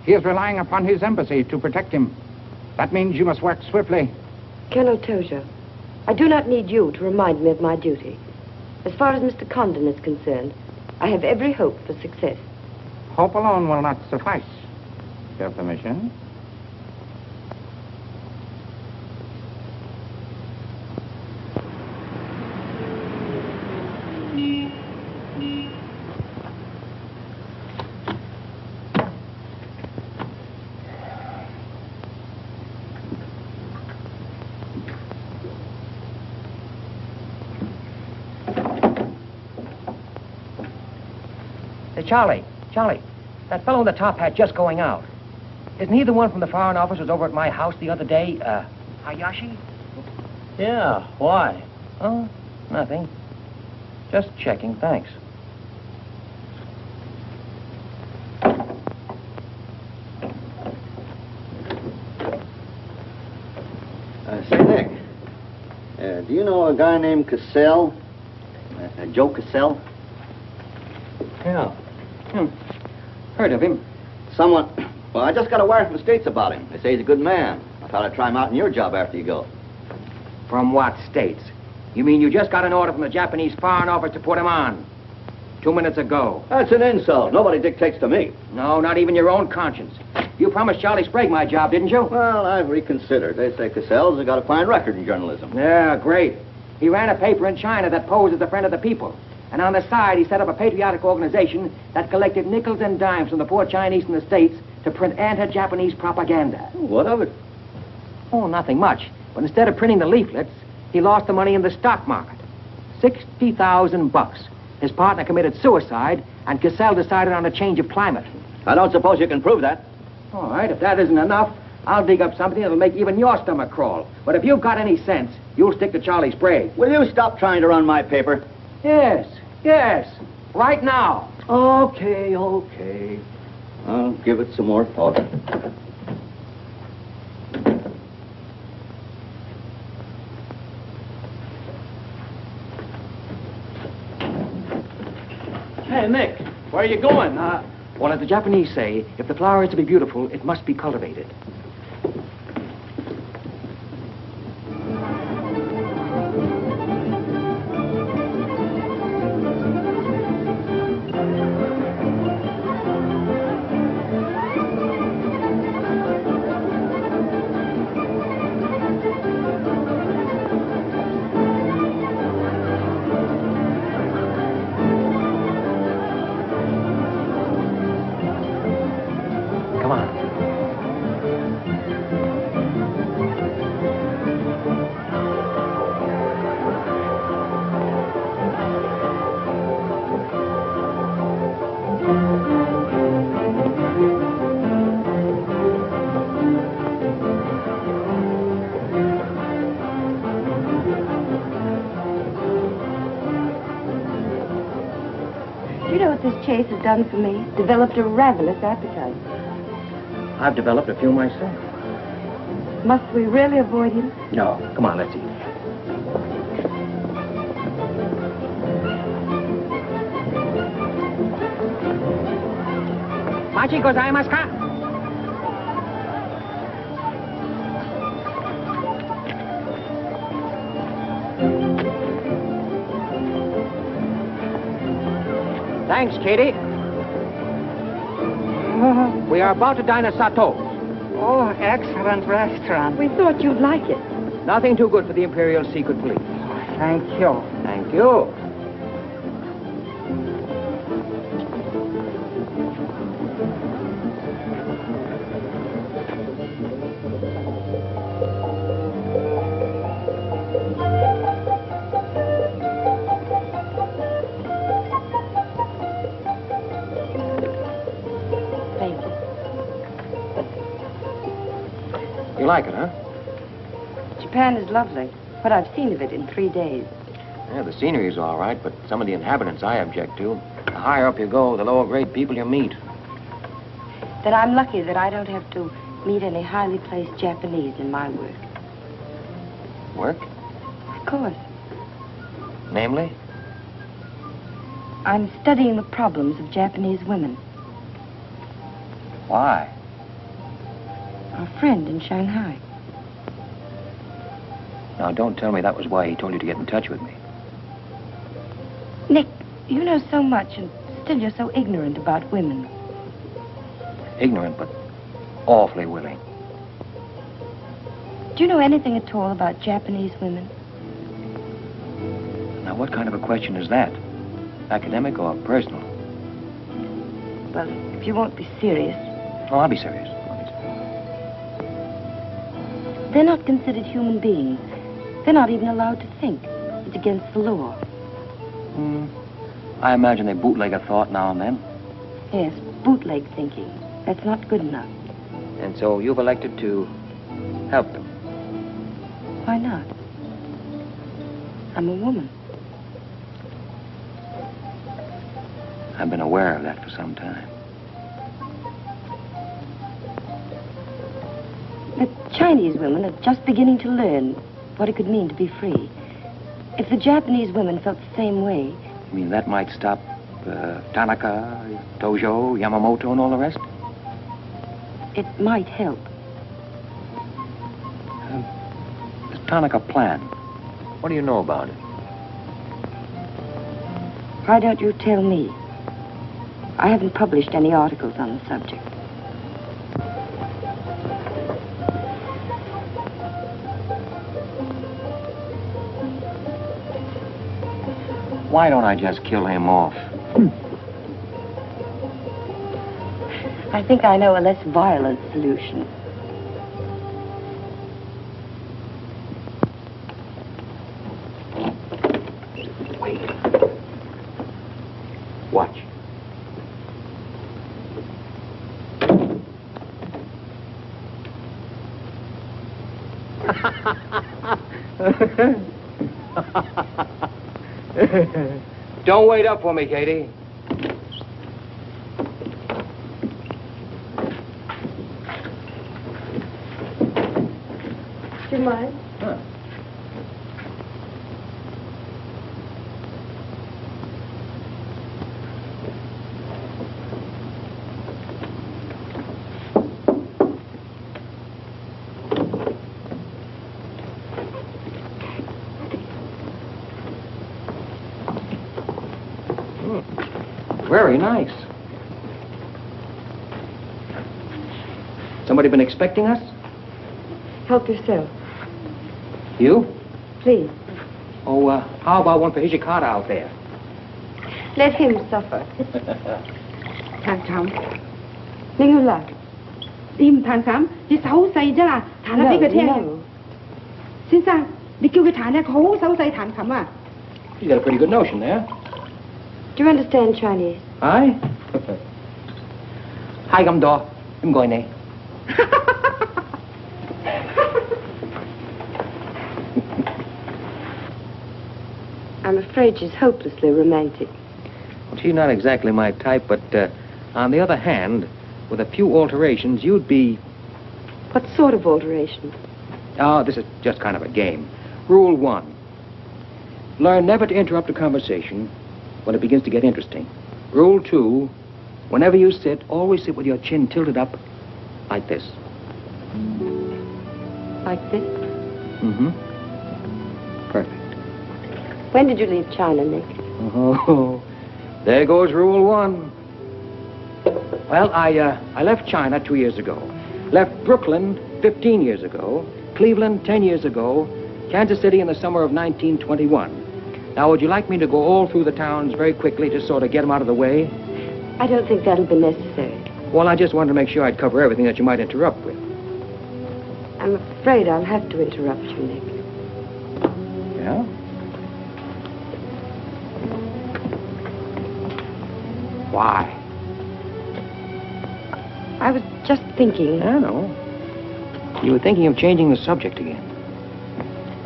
He is relying upon his embassy to protect him. That means you must work swiftly. Colonel Tojo, I do not need you to remind me of my duty. As far as Mr. Condon is concerned, I have every hope for success. Hope alone will not suffice. Your permission? Charlie, that fellow in the top hat just going out. Isn't he the one from the Foreign Office who was over at my house the other day? Hayashi? Yeah, why? Oh, nothing. Just checking, thanks. Say, Nick, do you know a guy named Cassell? Joe Cassell? Yeah. Heard of him. Well, I just got a wire from the States about him. They say he's a good man. I thought I'd try him out in your job after you go. From what states? You mean you just got an order from the Japanese Foreign Office to put him on? 2 minutes ago. That's an insult. Nobody dictates to me. No, not even your own conscience. You promised Charlie Sprague my job, didn't you? Well, I've reconsidered. They say Cassell's got a fine record in journalism. Yeah, great. He ran a paper in China that posed as a friend of the people. And on the side, he set up a patriotic organization that collected nickels and dimes from the poor Chinese in the States to print anti-Japanese propaganda. What of it? Oh, nothing much. But instead of printing the leaflets, he lost the money in the stock market. $60,000. His partner committed suicide, and Cassell decided on a change of climate. I don't suppose you can prove that. All right, if that isn't enough, I'll dig up something that'll make even your stomach crawl. But if you've got any sense, you'll stick to Charlie Sprague. Will you stop trying to run my paper? Yes. Right now. Okay. I'll give it some more thought. Hey, Nick, where are you going? Well, as the Japanese say, if the flower is to be beautiful, it must be cultivated. Come on. Do you know what this chase has done for me? Developed a ravenous appetite. I've developed a few myself. Must we really avoid him? No, come on, let's eat. Machi gozaimasu ka? Thanks, Katie. We are about to dine at Sato's. Oh, excellent restaurant. We thought you'd like it. Nothing too good for the Imperial Secret Police. Thank you. Thank you. You like it, huh? Japan is lovely. What I've seen of it in 3 days. Yeah, the scenery's all right, but some of the inhabitants I object to. The higher up you go, the lower grade people you meet. Then I'm lucky that I don't have to meet any highly placed Japanese in my work. Work? Of course. Namely? I'm studying the problems of Japanese women. Why? Our friend in Shanghai. Now, don't tell me that was why he told you to get in touch with me. Nick, you know so much, and still you're so ignorant about women. Ignorant, but awfully willing. Do you know anything at all about Japanese women? Now, what kind of a question is that? Academic or personal? Well, if you won't be serious. Oh, I'll be serious. They're not considered human beings. They're not even allowed to think. It's against the law. I imagine they bootleg a thought now and then. Yes, bootleg thinking. That's not good enough. And so you've elected to help them. Why not? I'm a woman. I've been aware of that for some time. The Chinese women are just beginning to learn what it could mean to be free. If the Japanese women felt the same way... You mean that might stop Tanaka, Tojo, Yamamoto, and all the rest? It might help. This Tanaka plan, what do you know about it? Why don't you tell me? I haven't published any articles on the subject. Why don't I just kill him off? I think I know a less violent solution. Wait. Watch. Don't wait up for me, Katie. Do you mind? Huh. Very nice. Somebody been expecting us? Help yourself. You? Please. Oh, how about one for Hijikata out there? Let him suffer. Thằng Trọng, Ningula. tìm thằng Trọng, đi xấu xay chứ là thằng nó biết cái theo. Xin sao? Đi kêu cái thằng này khổ xấu xay thằng Trọng à? You got a pretty good notion there. Do you understand Chinese? Aye? Hai găm đỏ, em gọi này. I'm afraid she's hopelessly romantic. Well, she's not exactly my type, but on the other hand, with a few alterations, you'd be... What sort of alterations? Oh, this is just kind of a game. Rule 1. Learn never to interrupt a conversation when it begins to get interesting. Rule 2. Whenever you sit, always sit with your chin tilted up like this. Like this? Mm-hmm. Perfect. When did you leave China, Nick? Oh, there goes Rule 1. Well, I left China 2 years ago. Left Brooklyn 15 years ago. Cleveland 10 years ago. Kansas City in the summer of 1921. Now, would you like me to go all through the towns very quickly to sort of get them out of the way? I don't think that'll be necessary. Well, I just wanted to make sure I'd cover everything that you might interrupt with. I'm afraid I'll have to interrupt you, Nick. Yeah? Why? I was just thinking... I know. You were thinking of changing the subject again.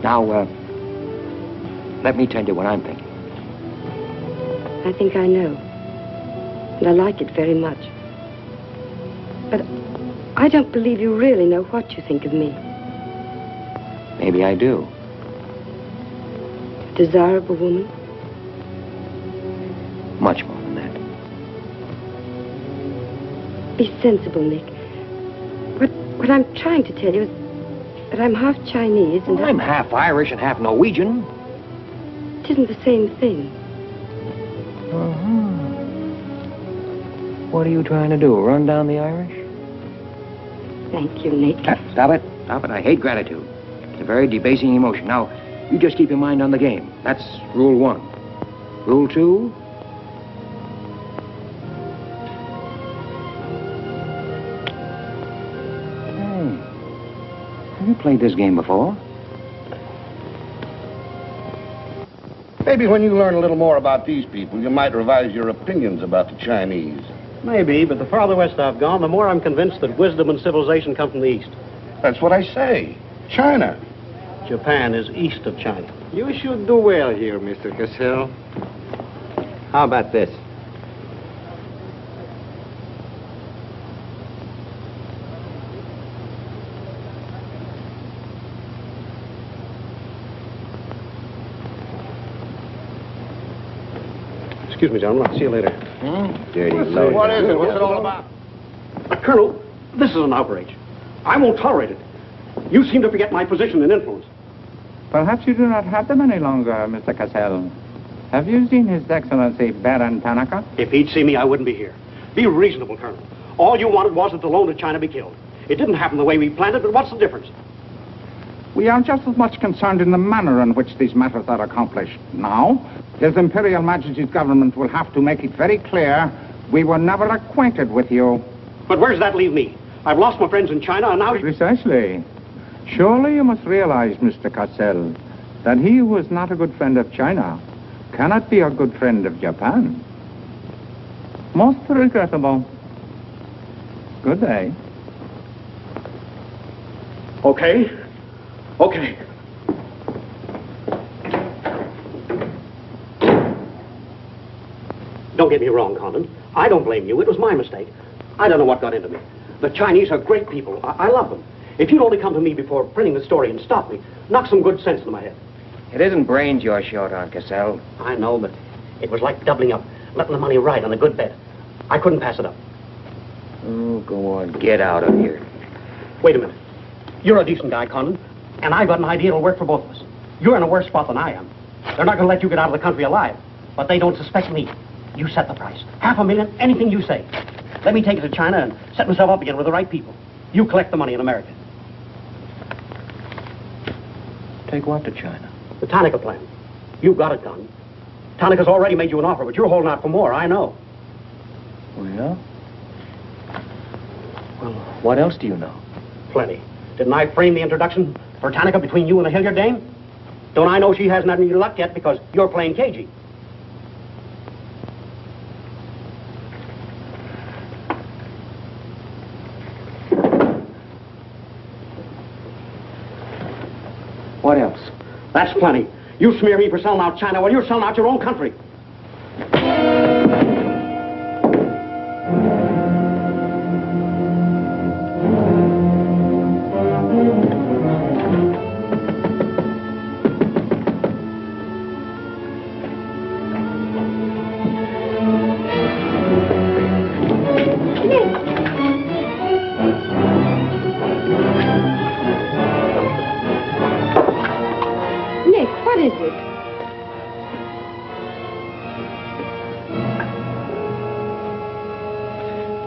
Now, let me tell you what I'm thinking. I think I know. And I like it very much. But I don't believe you really know what you think of me. Maybe I do. A desirable woman? Much more than that. Be sensible, Nick. What I'm trying to tell you is that I'm half Chinese and... Well, I'm half Irish and half Norwegian. It isn't the same thing. Uh-huh. What are you trying to do, run down the Irish? Thank you, Nick. Stop it. Stop it. I hate gratitude. It's a very debasing emotion. Now, you just keep your mind on the game. That's rule 1. Rule 2... Have you played this game before? Maybe when you learn a little more about these people, you might revise your opinions about the Chinese. Maybe, but the farther west I've gone, the more I'm convinced that wisdom and civilization come from the east. That's what I say. China. Japan is east of China. You should do well here, Mr. Cassell. How about this? Excuse me, gentlemen. I'll see you later. Dirty load. What is it? What's it all about? Colonel, this is an outrage. I won't tolerate it. You seem to forget my position and influence. Perhaps you do not have them any longer, Mr. Cassell. Have you seen His Excellency Baron Tanaka? If he'd see me, I wouldn't be here. Be reasonable, Colonel. All you wanted was that the loan to China be killed. It didn't happen the way we planned it, but what's the difference? We are just as much concerned in the manner in which these matters are accomplished. Now, His Imperial Majesty's government will have to make it very clear we were never acquainted with you. But where does that leave me? I've lost my friends in China, and now... Precisely. Surely you must realize, Mr. Cassell, that he who is not a good friend of China cannot be a good friend of Japan. Most regrettable. Good day. Okay. Okay. Don't get me wrong, Condon. I don't blame you. It was my mistake. I don't know what got into me. The Chinese are great people. I love them. If you'd only come to me before printing the story and stop me, knock some good sense into my head. It isn't brains you're short on, Cassell. I know, but it was like doubling up, letting the money ride on a good bet. I couldn't pass it up. Oh, go on. Get out of here. Wait a minute. You're a decent guy, Condon, and I've got an idea that'll work for both of us. You're in a worse spot than I am. They're not going to let you get out of the country alive, but they don't suspect me. You set the price. $500,000, anything you say. Let me take it to China and set myself up again with the right people. You collect the money in America. Take what to China? The Tanaka plan. You've got it done. Tanaka's already made you an offer, but you're holding out for more, I know. Well? Well, what else do you know? Plenty. Didn't I frame the introduction for Tanaka between you and the Hilliard dame? Don't I know she hasn't had any luck yet because you're playing cagey? What else? That's plenty. You smear me for selling out China while you're selling out your own country.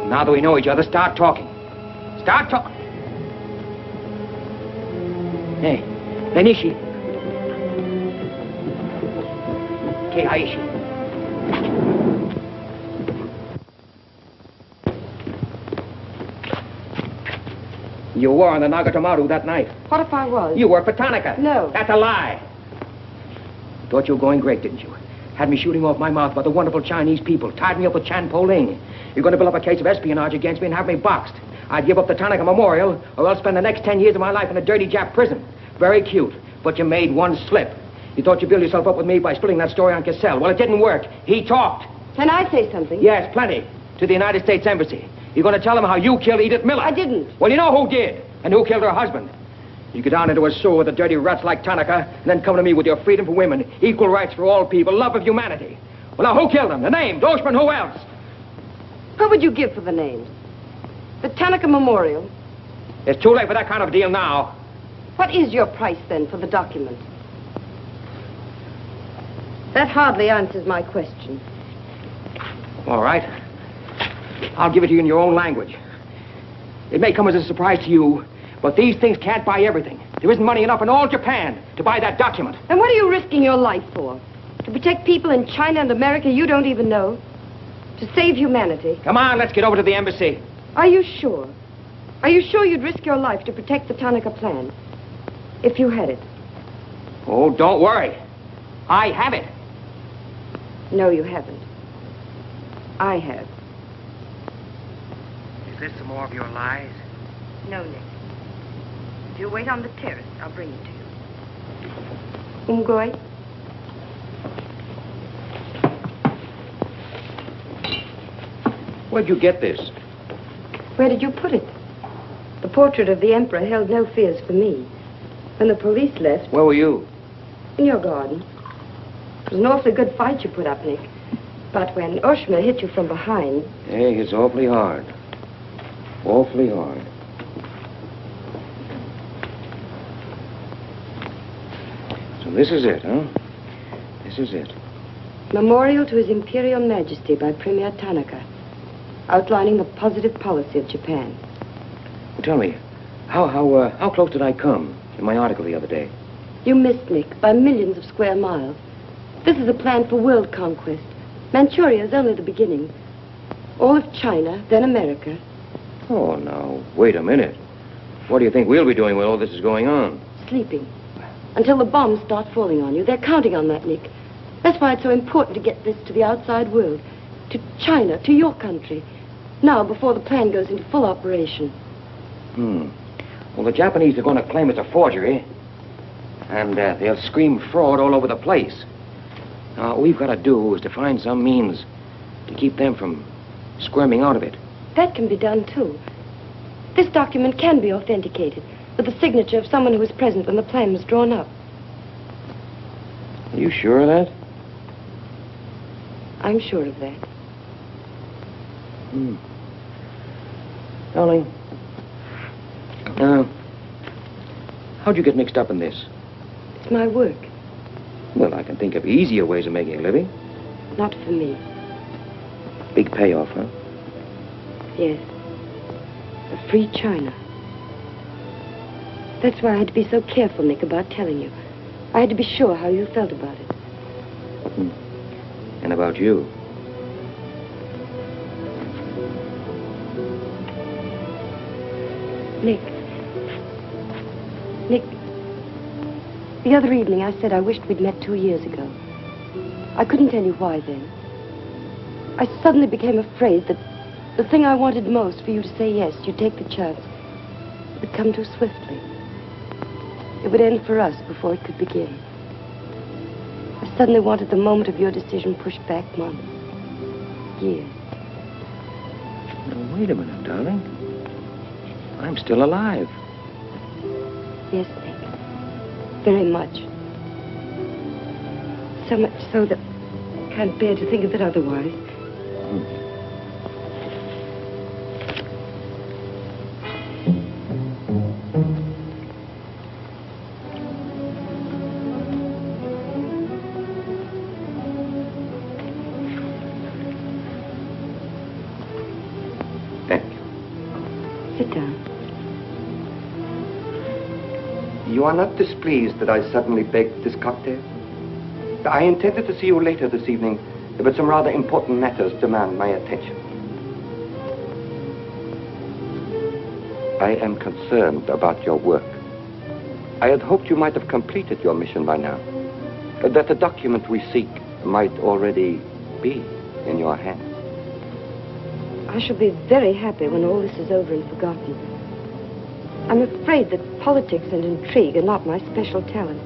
Now that we know each other, start talking. Start talking. Hey, Benishi. Keihashi. You were on the Nagatomaru that night. What if I was? You were for Tanaka. No. That's a lie. Thought you were going great, didn't you? Had me shooting off my mouth about the wonderful Chinese people. Tied me up with Chan Po Ling. You're going to build up a case of espionage against me and have me boxed. I'd give up the Tanaka Memorial, or else spend the next 10 years of my life in a dirty Jap prison. Very cute, but you made one slip. You thought you built yourself up with me by splitting that story on Cassell. Well, it didn't work. He talked. Can I say something? Yes, plenty. To the United States Embassy. You're going to tell them how you killed Edith Miller. I didn't. Well, you know who did, and who killed her husband. You go down into a sewer with the dirty rats like Tanaka, and then come to me with your freedom for women, equal rights for all people, love of humanity. Well, now, who killed them? The names, Oshman, who else? What would you give for the names? The Tanaka Memorial. It's too late for that kind of deal now. What is your price, then, for the document? That hardly answers my question. All right. I'll give it to you in your own language. It may come as a surprise to you, but these things can't buy everything. There isn't money enough in all Japan to buy that document. And what are you risking your life for? To protect people in China and America you don't even know? To save humanity? Come on, let's get over to the embassy. Are you sure? Are you sure you'd risk your life to protect the Tanaka plan? If you had it? Oh, don't worry. I have it. No, you haven't. I have. Is this some more of your lies? No, Nick. If you wait on the terrace, I'll bring it to you. Umgoy? Where'd you get this? Where did you put it? The portrait of the Emperor held no fears for me. When the police left... Where were you? In your garden. It was an awfully good fight you put up, Nick. But when Oshma hit you from behind... Hey, it's awfully hard. Awfully hard. So this is it, huh? This is it. Memorial to His Imperial Majesty by Premier Tanaka, outlining the positive policy of Japan. Tell me, how close did I come in my article the other day? You missed, Nick, by millions of square miles. This is a plan for world conquest. Manchuria is only the beginning. All of China, then America. Oh, now, wait a minute. What do you think we'll be doing when all this is going on? Sleeping. Until the bombs start falling on you. They're counting on that, Nick. That's why it's so important to get this to the outside world. To China, to your country. Now, before the plan goes into full operation. Well, the Japanese are going to claim it's a forgery. And they'll scream fraud all over the place. Now, all we've got to do is to find some means to keep them from squirming out of it. That can be done, too. This document can be authenticated with the signature of someone who was present when the plan was drawn up. Are you sure of that? I'm sure of that. Darling, how'd you get mixed up in this? It's my work. Well, I can think of easier ways of making a living. Not for me. Big payoff, huh? Yes. A free China. That's why I had to be so careful, Nick, about telling you. I had to be sure how you felt about it. And about you. Nick. The other evening I said I wished we'd met 2 years ago. I couldn't tell you why then. I suddenly became afraid that the thing I wanted most for you to say yes, you'd take the chance, would come too swiftly. It would end for us before it could begin. I suddenly wanted the moment of your decision pushed back months, years. Now, wait a minute, darling. I'm still alive. Yes, Nick. Very much. So much so that I can't bear to think of it otherwise. Thank you. Sit down. You are not displeased that I suddenly begged this cocktail? I intended to see you later this evening, but some rather important matters demand my attention. I am concerned about your work. I had hoped you might have completed your mission by now, that the document we seek might already be in your hands. I shall be very happy when all this is over and forgotten. I'm afraid that politics and intrigue are not my special talent.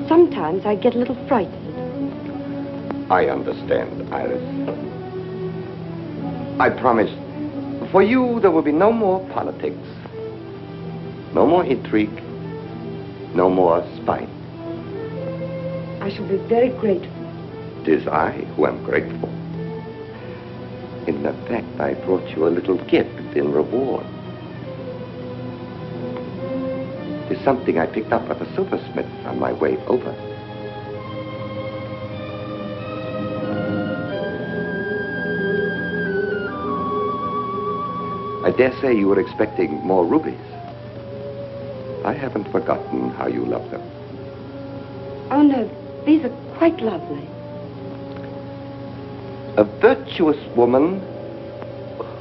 Sometimes I get a little frightened. I understand, Iris. I promise, for you there will be no more politics, no more intrigue, no more spying. I shall be very grateful. It is I who am grateful. In fact, I brought you a little gift in reward. It's something I picked up at the silversmith on my way over. I dare say you were expecting more rubies. I haven't forgotten how you love them. Oh, no, these are quite lovely. A virtuous woman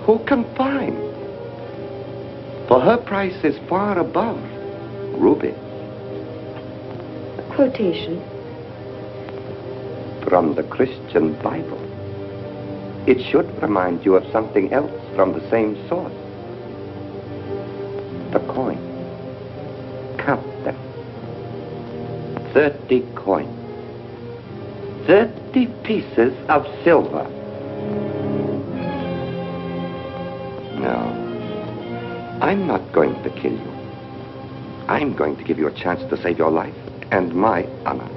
who can find. For her price is far above ruby. A quotation? From the Christian Bible. It should remind you of something else from the same source. The coin. Count them. 30 coins. 30 pieces of silver. No, I'm not going to kill you. I'm going to give you a chance to save your life and my honor.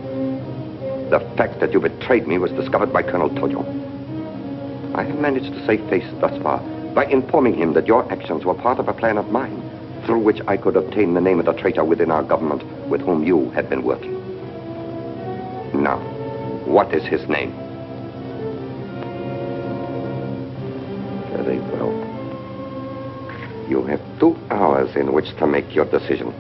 The fact that you betrayed me was discovered by Colonel Tojo. I have managed to save face thus far by informing him that your actions were part of a plan of mine through which I could obtain the name of the traitor within our government with whom you had been working. Now, what is his name? Very well. You have 2 hours in which to make your decision.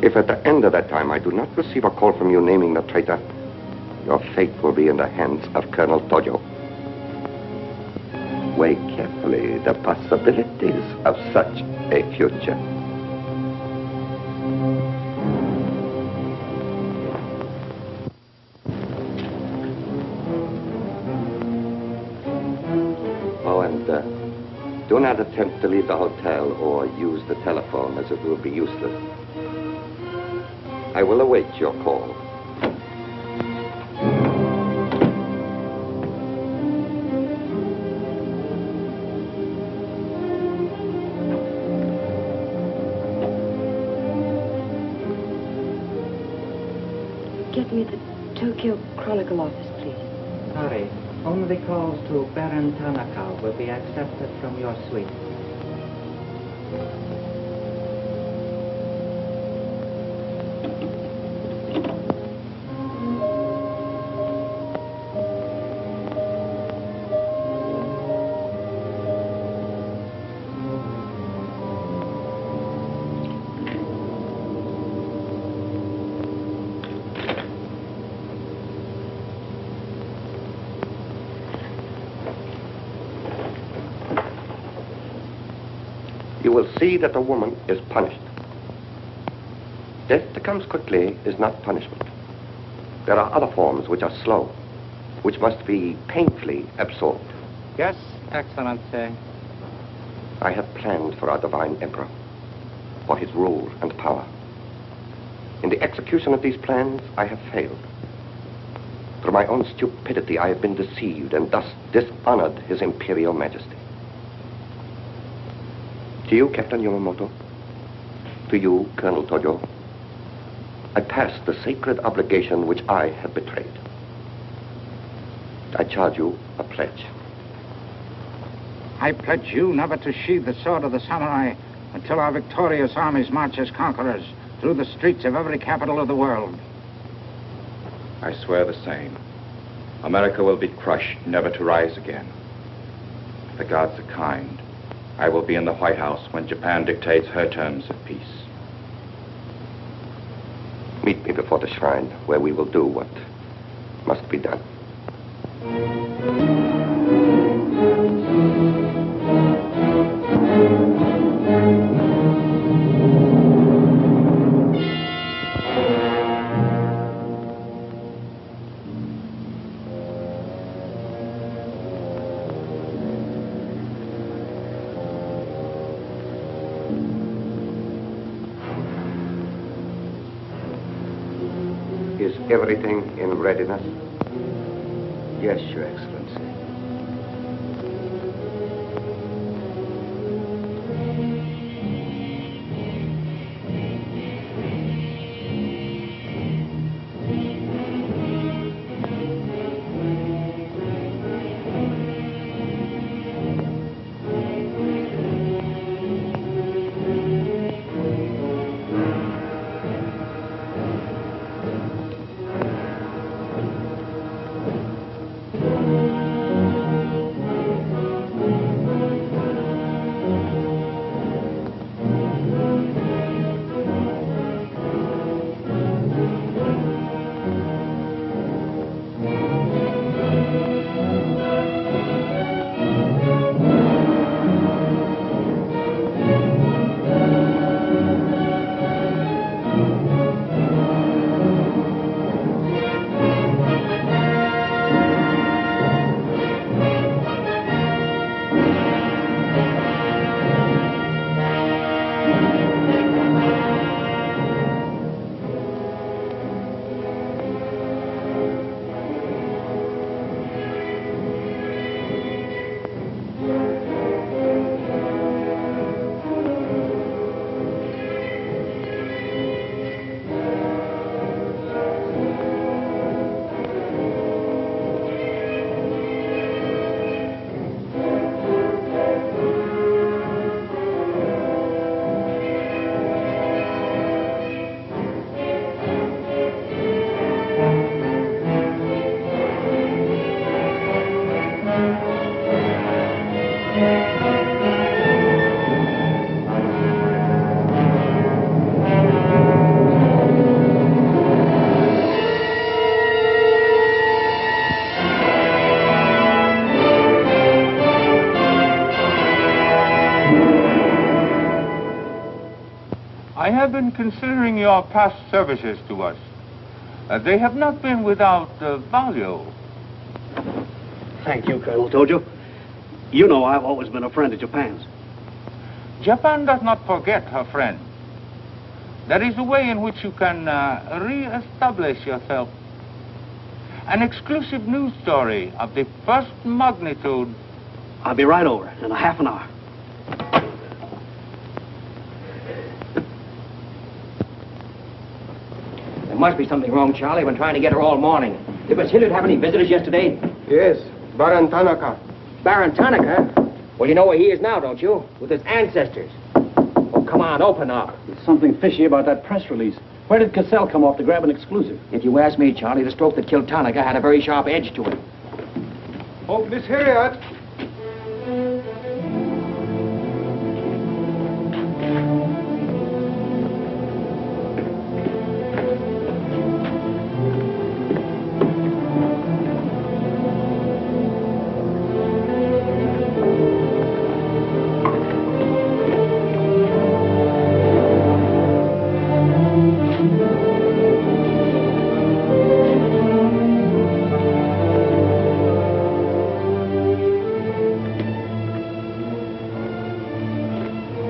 If at the end of that time I do not receive a call from you naming the traitor, your fate will be in the hands of Colonel Tojo. Weigh carefully the possibilities of such a future. Oh, and do not attempt to leave the hotel or use the telephone, as it will be useless. I will await your call. Get me the Tokyo Chronicle office, please. Sorry, only calls to Baron Tanaka will be accepted from your suite. You will see that the woman is punished. Death that comes quickly is not punishment. There are other forms which are slow, which must be painfully absorbed. Yes, Excellency. I have planned for our divine emperor, for his rule and power. In the execution of these plans, I have failed. Through my own stupidity, I have been deceived and thus dishonored his imperial majesty. To you, Captain Yamamoto, to you, Colonel Tojo, I pass the sacred obligation which I have betrayed. I charge you a pledge. I pledge you never to sheathe the sword of the samurai until our victorious armies march as conquerors through the streets of every capital of the world. I swear the same. America will be crushed, never to rise again. If the gods are kind, I will be in the White House when Japan dictates her terms of peace. Meet me before the shrine, where we will do what must be done. Is everything in readiness? Yes, Your Excellency. I have been considering your past services to us. They have not been without value. Thank you, Colonel Tojo. You know I've always been a friend of Japan's. Japan does not forget her friend. There is a way in which you can re-establish yourself. An exclusive news story of the first magnitude. I'll be right over in a half an hour. There must be something wrong, Charlie. I've been trying to get her all morning. Did Miss Hilliard have any visitors yesterday? Yes, Baron Tanaka. Baron Tanaka? Well, you know where he is now, don't you? With his ancestors. Oh, come on, open up. There's something fishy about that press release. Where did Cassell come off to grab an exclusive? If you ask me, Charlie, the stroke that killed Tanaka had a very sharp edge to it. Oh, Miss Hilliard.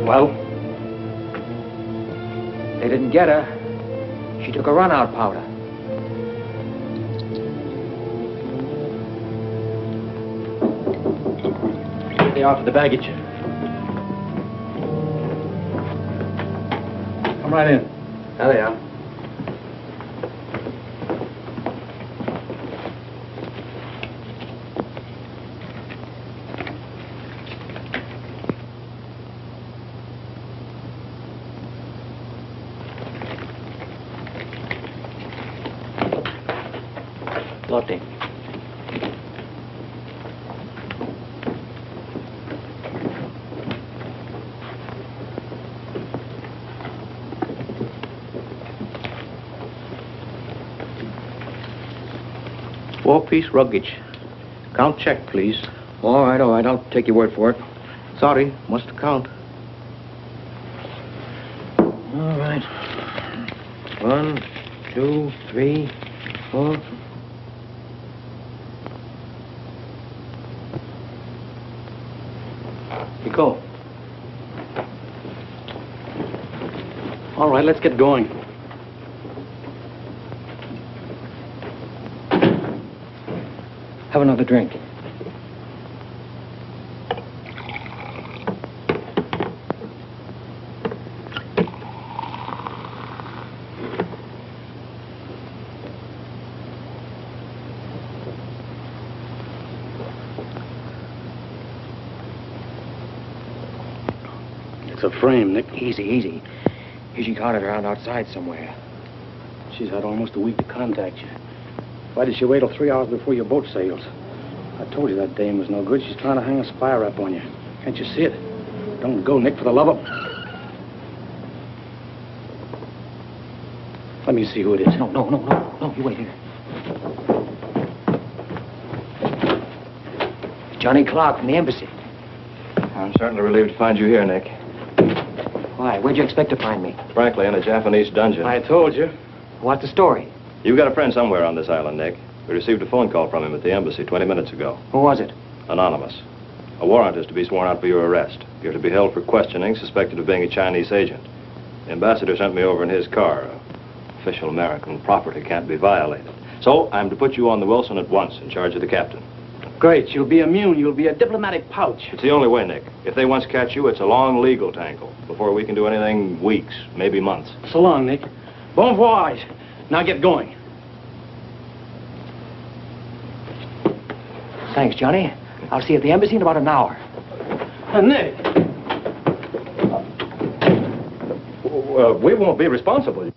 Well, they didn't get her. She took a run-out powder. They are for the baggage. Come right in. There they are. Lotte. Four-piece luggage. Count check, please. All right, I'll take your word for it. Sorry, must count. All right. 1, 2, 3, 4. You go. All right, let's get going. another drink. It's a frame, Nick. Easy, easy. She caught it around outside somewhere. She's had almost a week to contact you. Why did she wait till 3 hours before your boat sails? I told you that dame was no good. She's trying to hang a spy rap on you. Can't you see it? Don't go, Nick, for the love of... Let me see who it is. No, you wait here. Johnny Clark from the embassy. I'm certainly relieved to find you here, Nick. Why? Where'd you expect to find me? Frankly, in a Japanese dungeon. I told you. What's the story? You've got a friend somewhere on this island, Nick. We received a phone call from him at the embassy 20 minutes ago. Who was it? Anonymous. A warrant is to be sworn out for your arrest. You're to be held for questioning, suspected of being a Chinese agent. The ambassador sent me over in his car. Official American property can't be violated. So I'm to put you on the Wilson at once in charge of the captain. Great. You'll be immune. You'll be a diplomatic pouch. It's the only way, Nick. If they once catch you, it's a long legal tangle. Before we can do anything, weeks, maybe months. So long, Nick. Bon voyage. Now get going. Thanks, Johnny. I'll see you at the embassy in about an hour. Nick! We won't be responsible.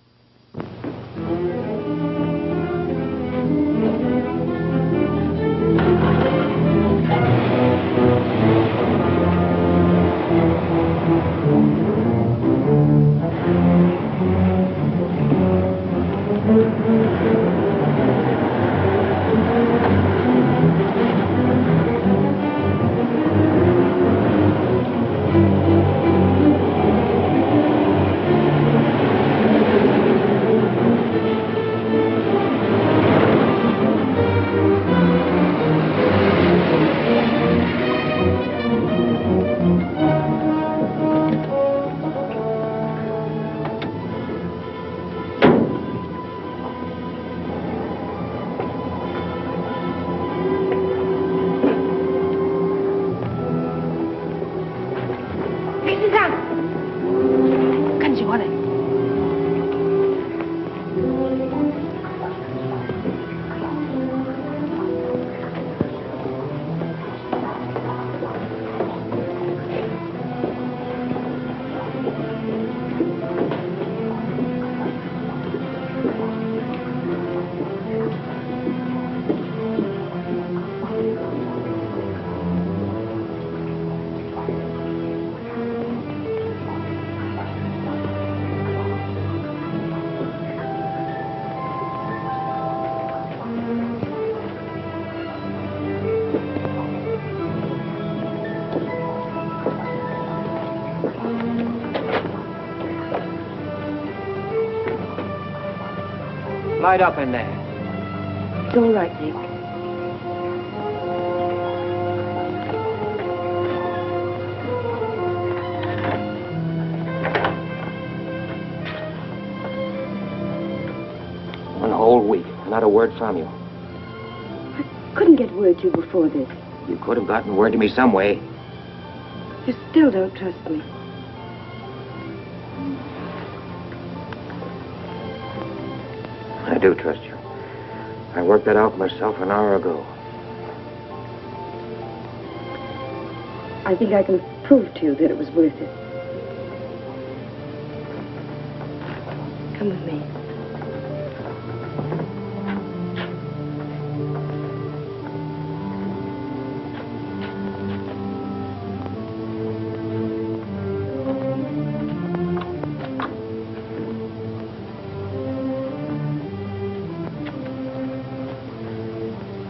Light up in there. It's all right, Nick. One whole week, not a word from you. I couldn't get word to you before this. You could have gotten word to me some way. You still don't trust me. I do trust you. I worked that out myself an hour ago. I think I can prove to you that it was worth it. Come with me.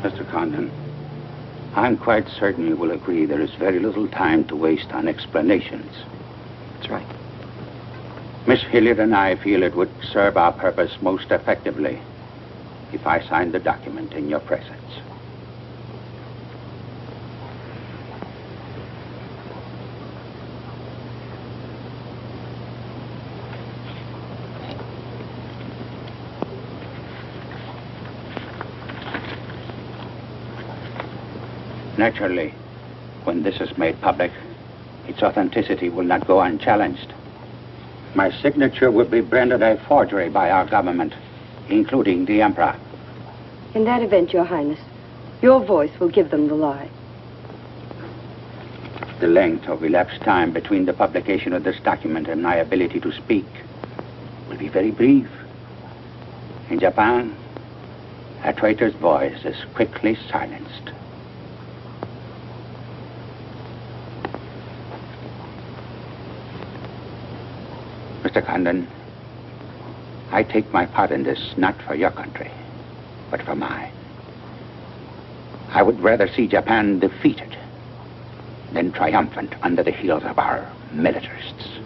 Mr. Condon, I'm quite certain you will agree there is very little time to waste on explanations. That's right. Miss Hilliard and I feel it would serve our purpose most effectively if I signed the document in your presence. Naturally, when this is made public, its authenticity will not go unchallenged. My signature will be branded a forgery by our government, including the Emperor. In that event, Your Highness, your voice will give them the lie. The length of elapsed time between the publication of this document and my ability to speak will be very brief. In Japan, a traitor's voice is quickly silenced. Mr. Condon, I take my part in this not for your country, but for mine. I would rather see Japan defeated than triumphant under the heels of our militarists.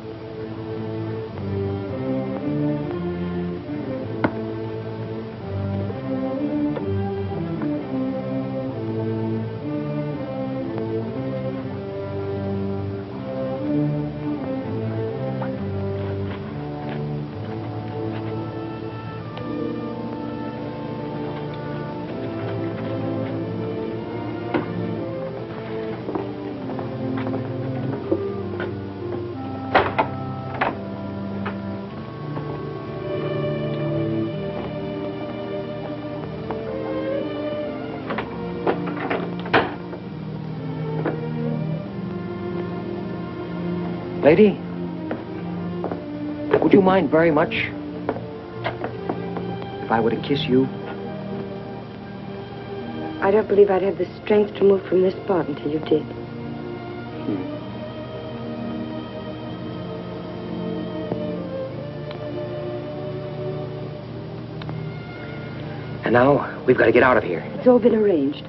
Lady, would you mind very much if I were to kiss you? I don't believe I'd have the strength to move from this spot until you did. And now, we've got to get out of here. It's all been arranged.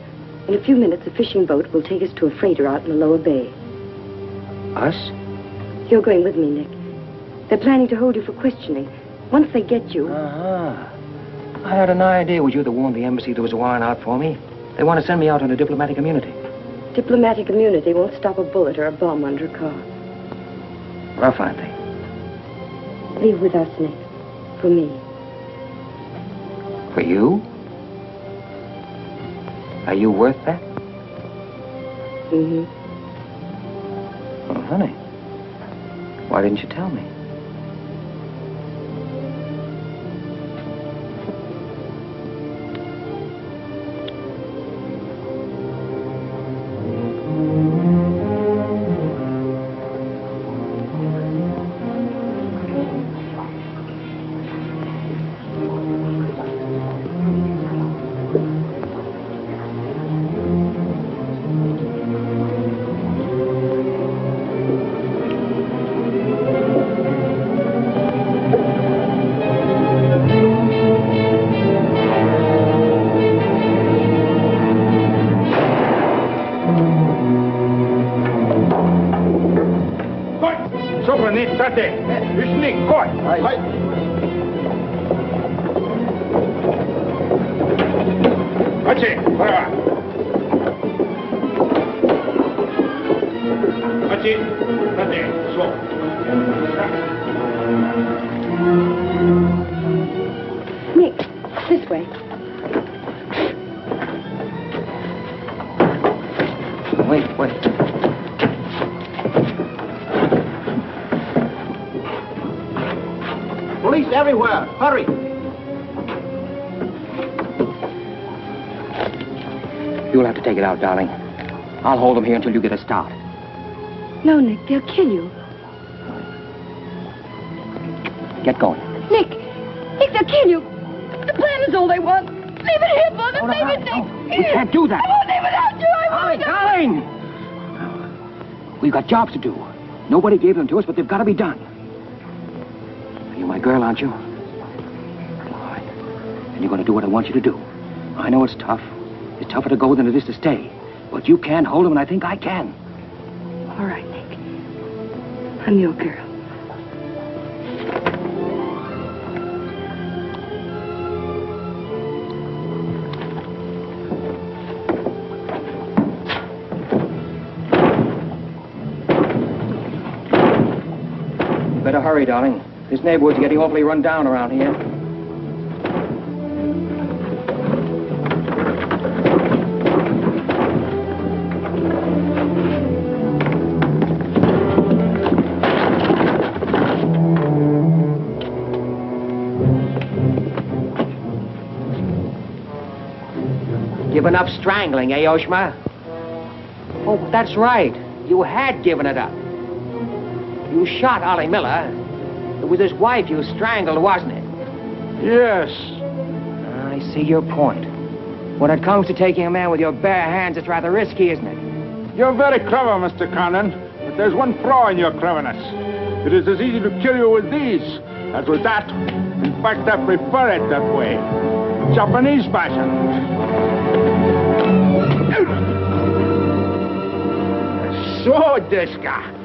In a few minutes, a fishing boat will take us to a freighter out in the lower bay. Us? You're going with me, Nick. They're planning to hold you for questioning. Once they get you... I had an idea it was you that warned the embassy there was a warrant out for me. They want to send me out on a diplomatic immunity. Diplomatic immunity won't stop a bullet or a bomb under a car. Rough, aren't they? Leave with us, Nick. For me. For you? Are you worth that? Mm-hmm. Oh, honey. Why didn't you tell me? Nick, this way. Wait. Police everywhere. Hurry. You'll have to take it out, darling. I'll hold them here until you get a start. No, Nick, they'll kill you. Get going. Nick, they'll kill you. The plan is all they want. Leave it here, Mother. Leave it, Nick. We can't do that. I won't leave without you. I won't. Darling! We've got jobs to do. Nobody gave them to us, but they've got to be done. You're my girl, aren't you? All right. And you're going to do what I want you to do. I know it's tough. It's tougher to go than it is to stay. But you can hold them, and I think I can. All right, Nick. I'm your girl. Better hurry, darling. This neighborhood's getting awfully run down around here. Given up strangling, eh, Oshma? Oh, that's right. You had given it up. You shot Ollie Miller. It was his wife you strangled, wasn't it? Yes. I see your point. When it comes to taking a man with your bare hands, it's rather risky, isn't it? You're very clever, Mr. Condon, but there's one flaw in your cleverness. It is as easy to kill you with these as with that. In fact, I prefer it that way. Japanese fashion. So, Deska.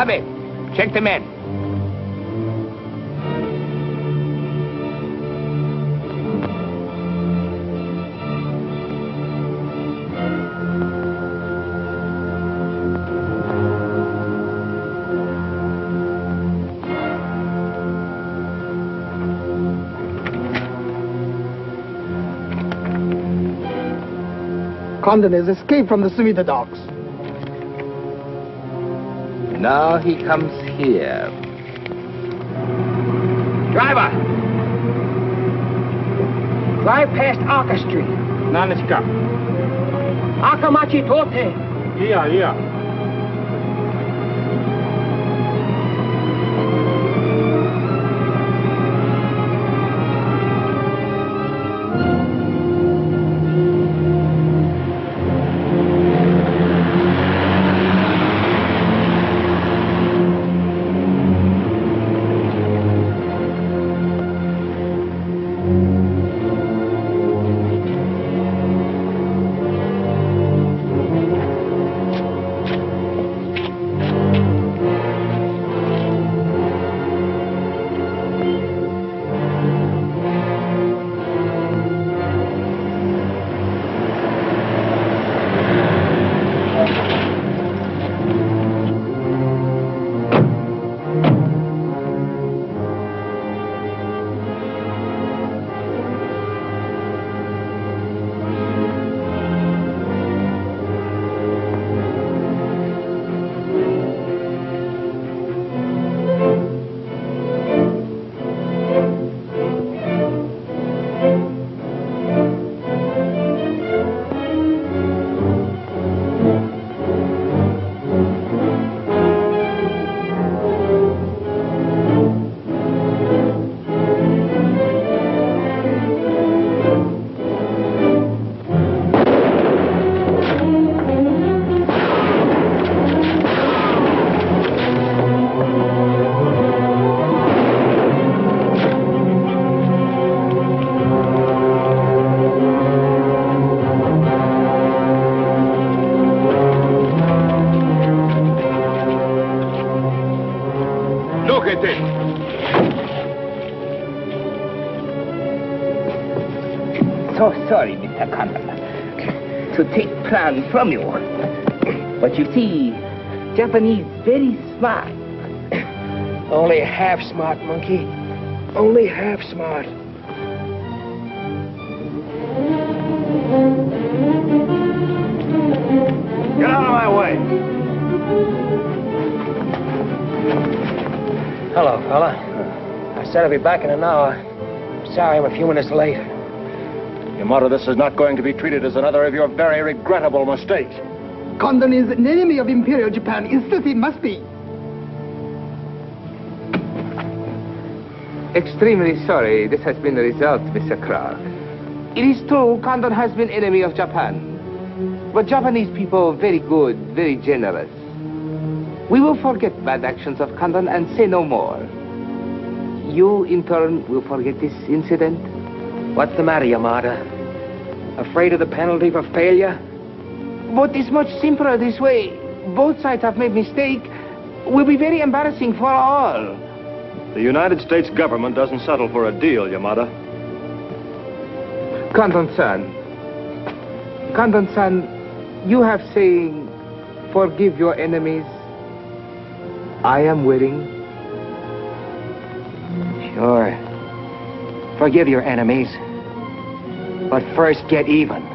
Abbott, check the men. Condon has escaped from the Sumida docks. Now he comes here. Driver! Drive past Arca Street. Nanishka. Akamachi Tote. Yeah. So sorry, Mr. Condon, to take plan from you. But you see, Japanese very smart. Only half smart, monkey. Only half smart. Get out of my way. Hello, fella. I said I'd be back in an hour. Sorry I'm a few minutes late. Yamato, this is not going to be treated as another of your very regrettable mistakes. Condon is an enemy of Imperial Japan. Insist it must be. Extremely sorry this has been the result, Mr. Clark. It is true Condon has been enemy of Japan. But Japanese people very good, very generous. We will forget bad actions of Condon and say no more. You, in turn, will forget this incident? What's the matter, Yamada? Afraid of the penalty for failure? But it's much simpler this way. Both sides have made mistake. Will be very embarrassing for all. The United States government doesn't settle for a deal, Yamada. Condon-san, you have saying, forgive your enemies. I am willing. Sure. Forgive your enemies. But first get even.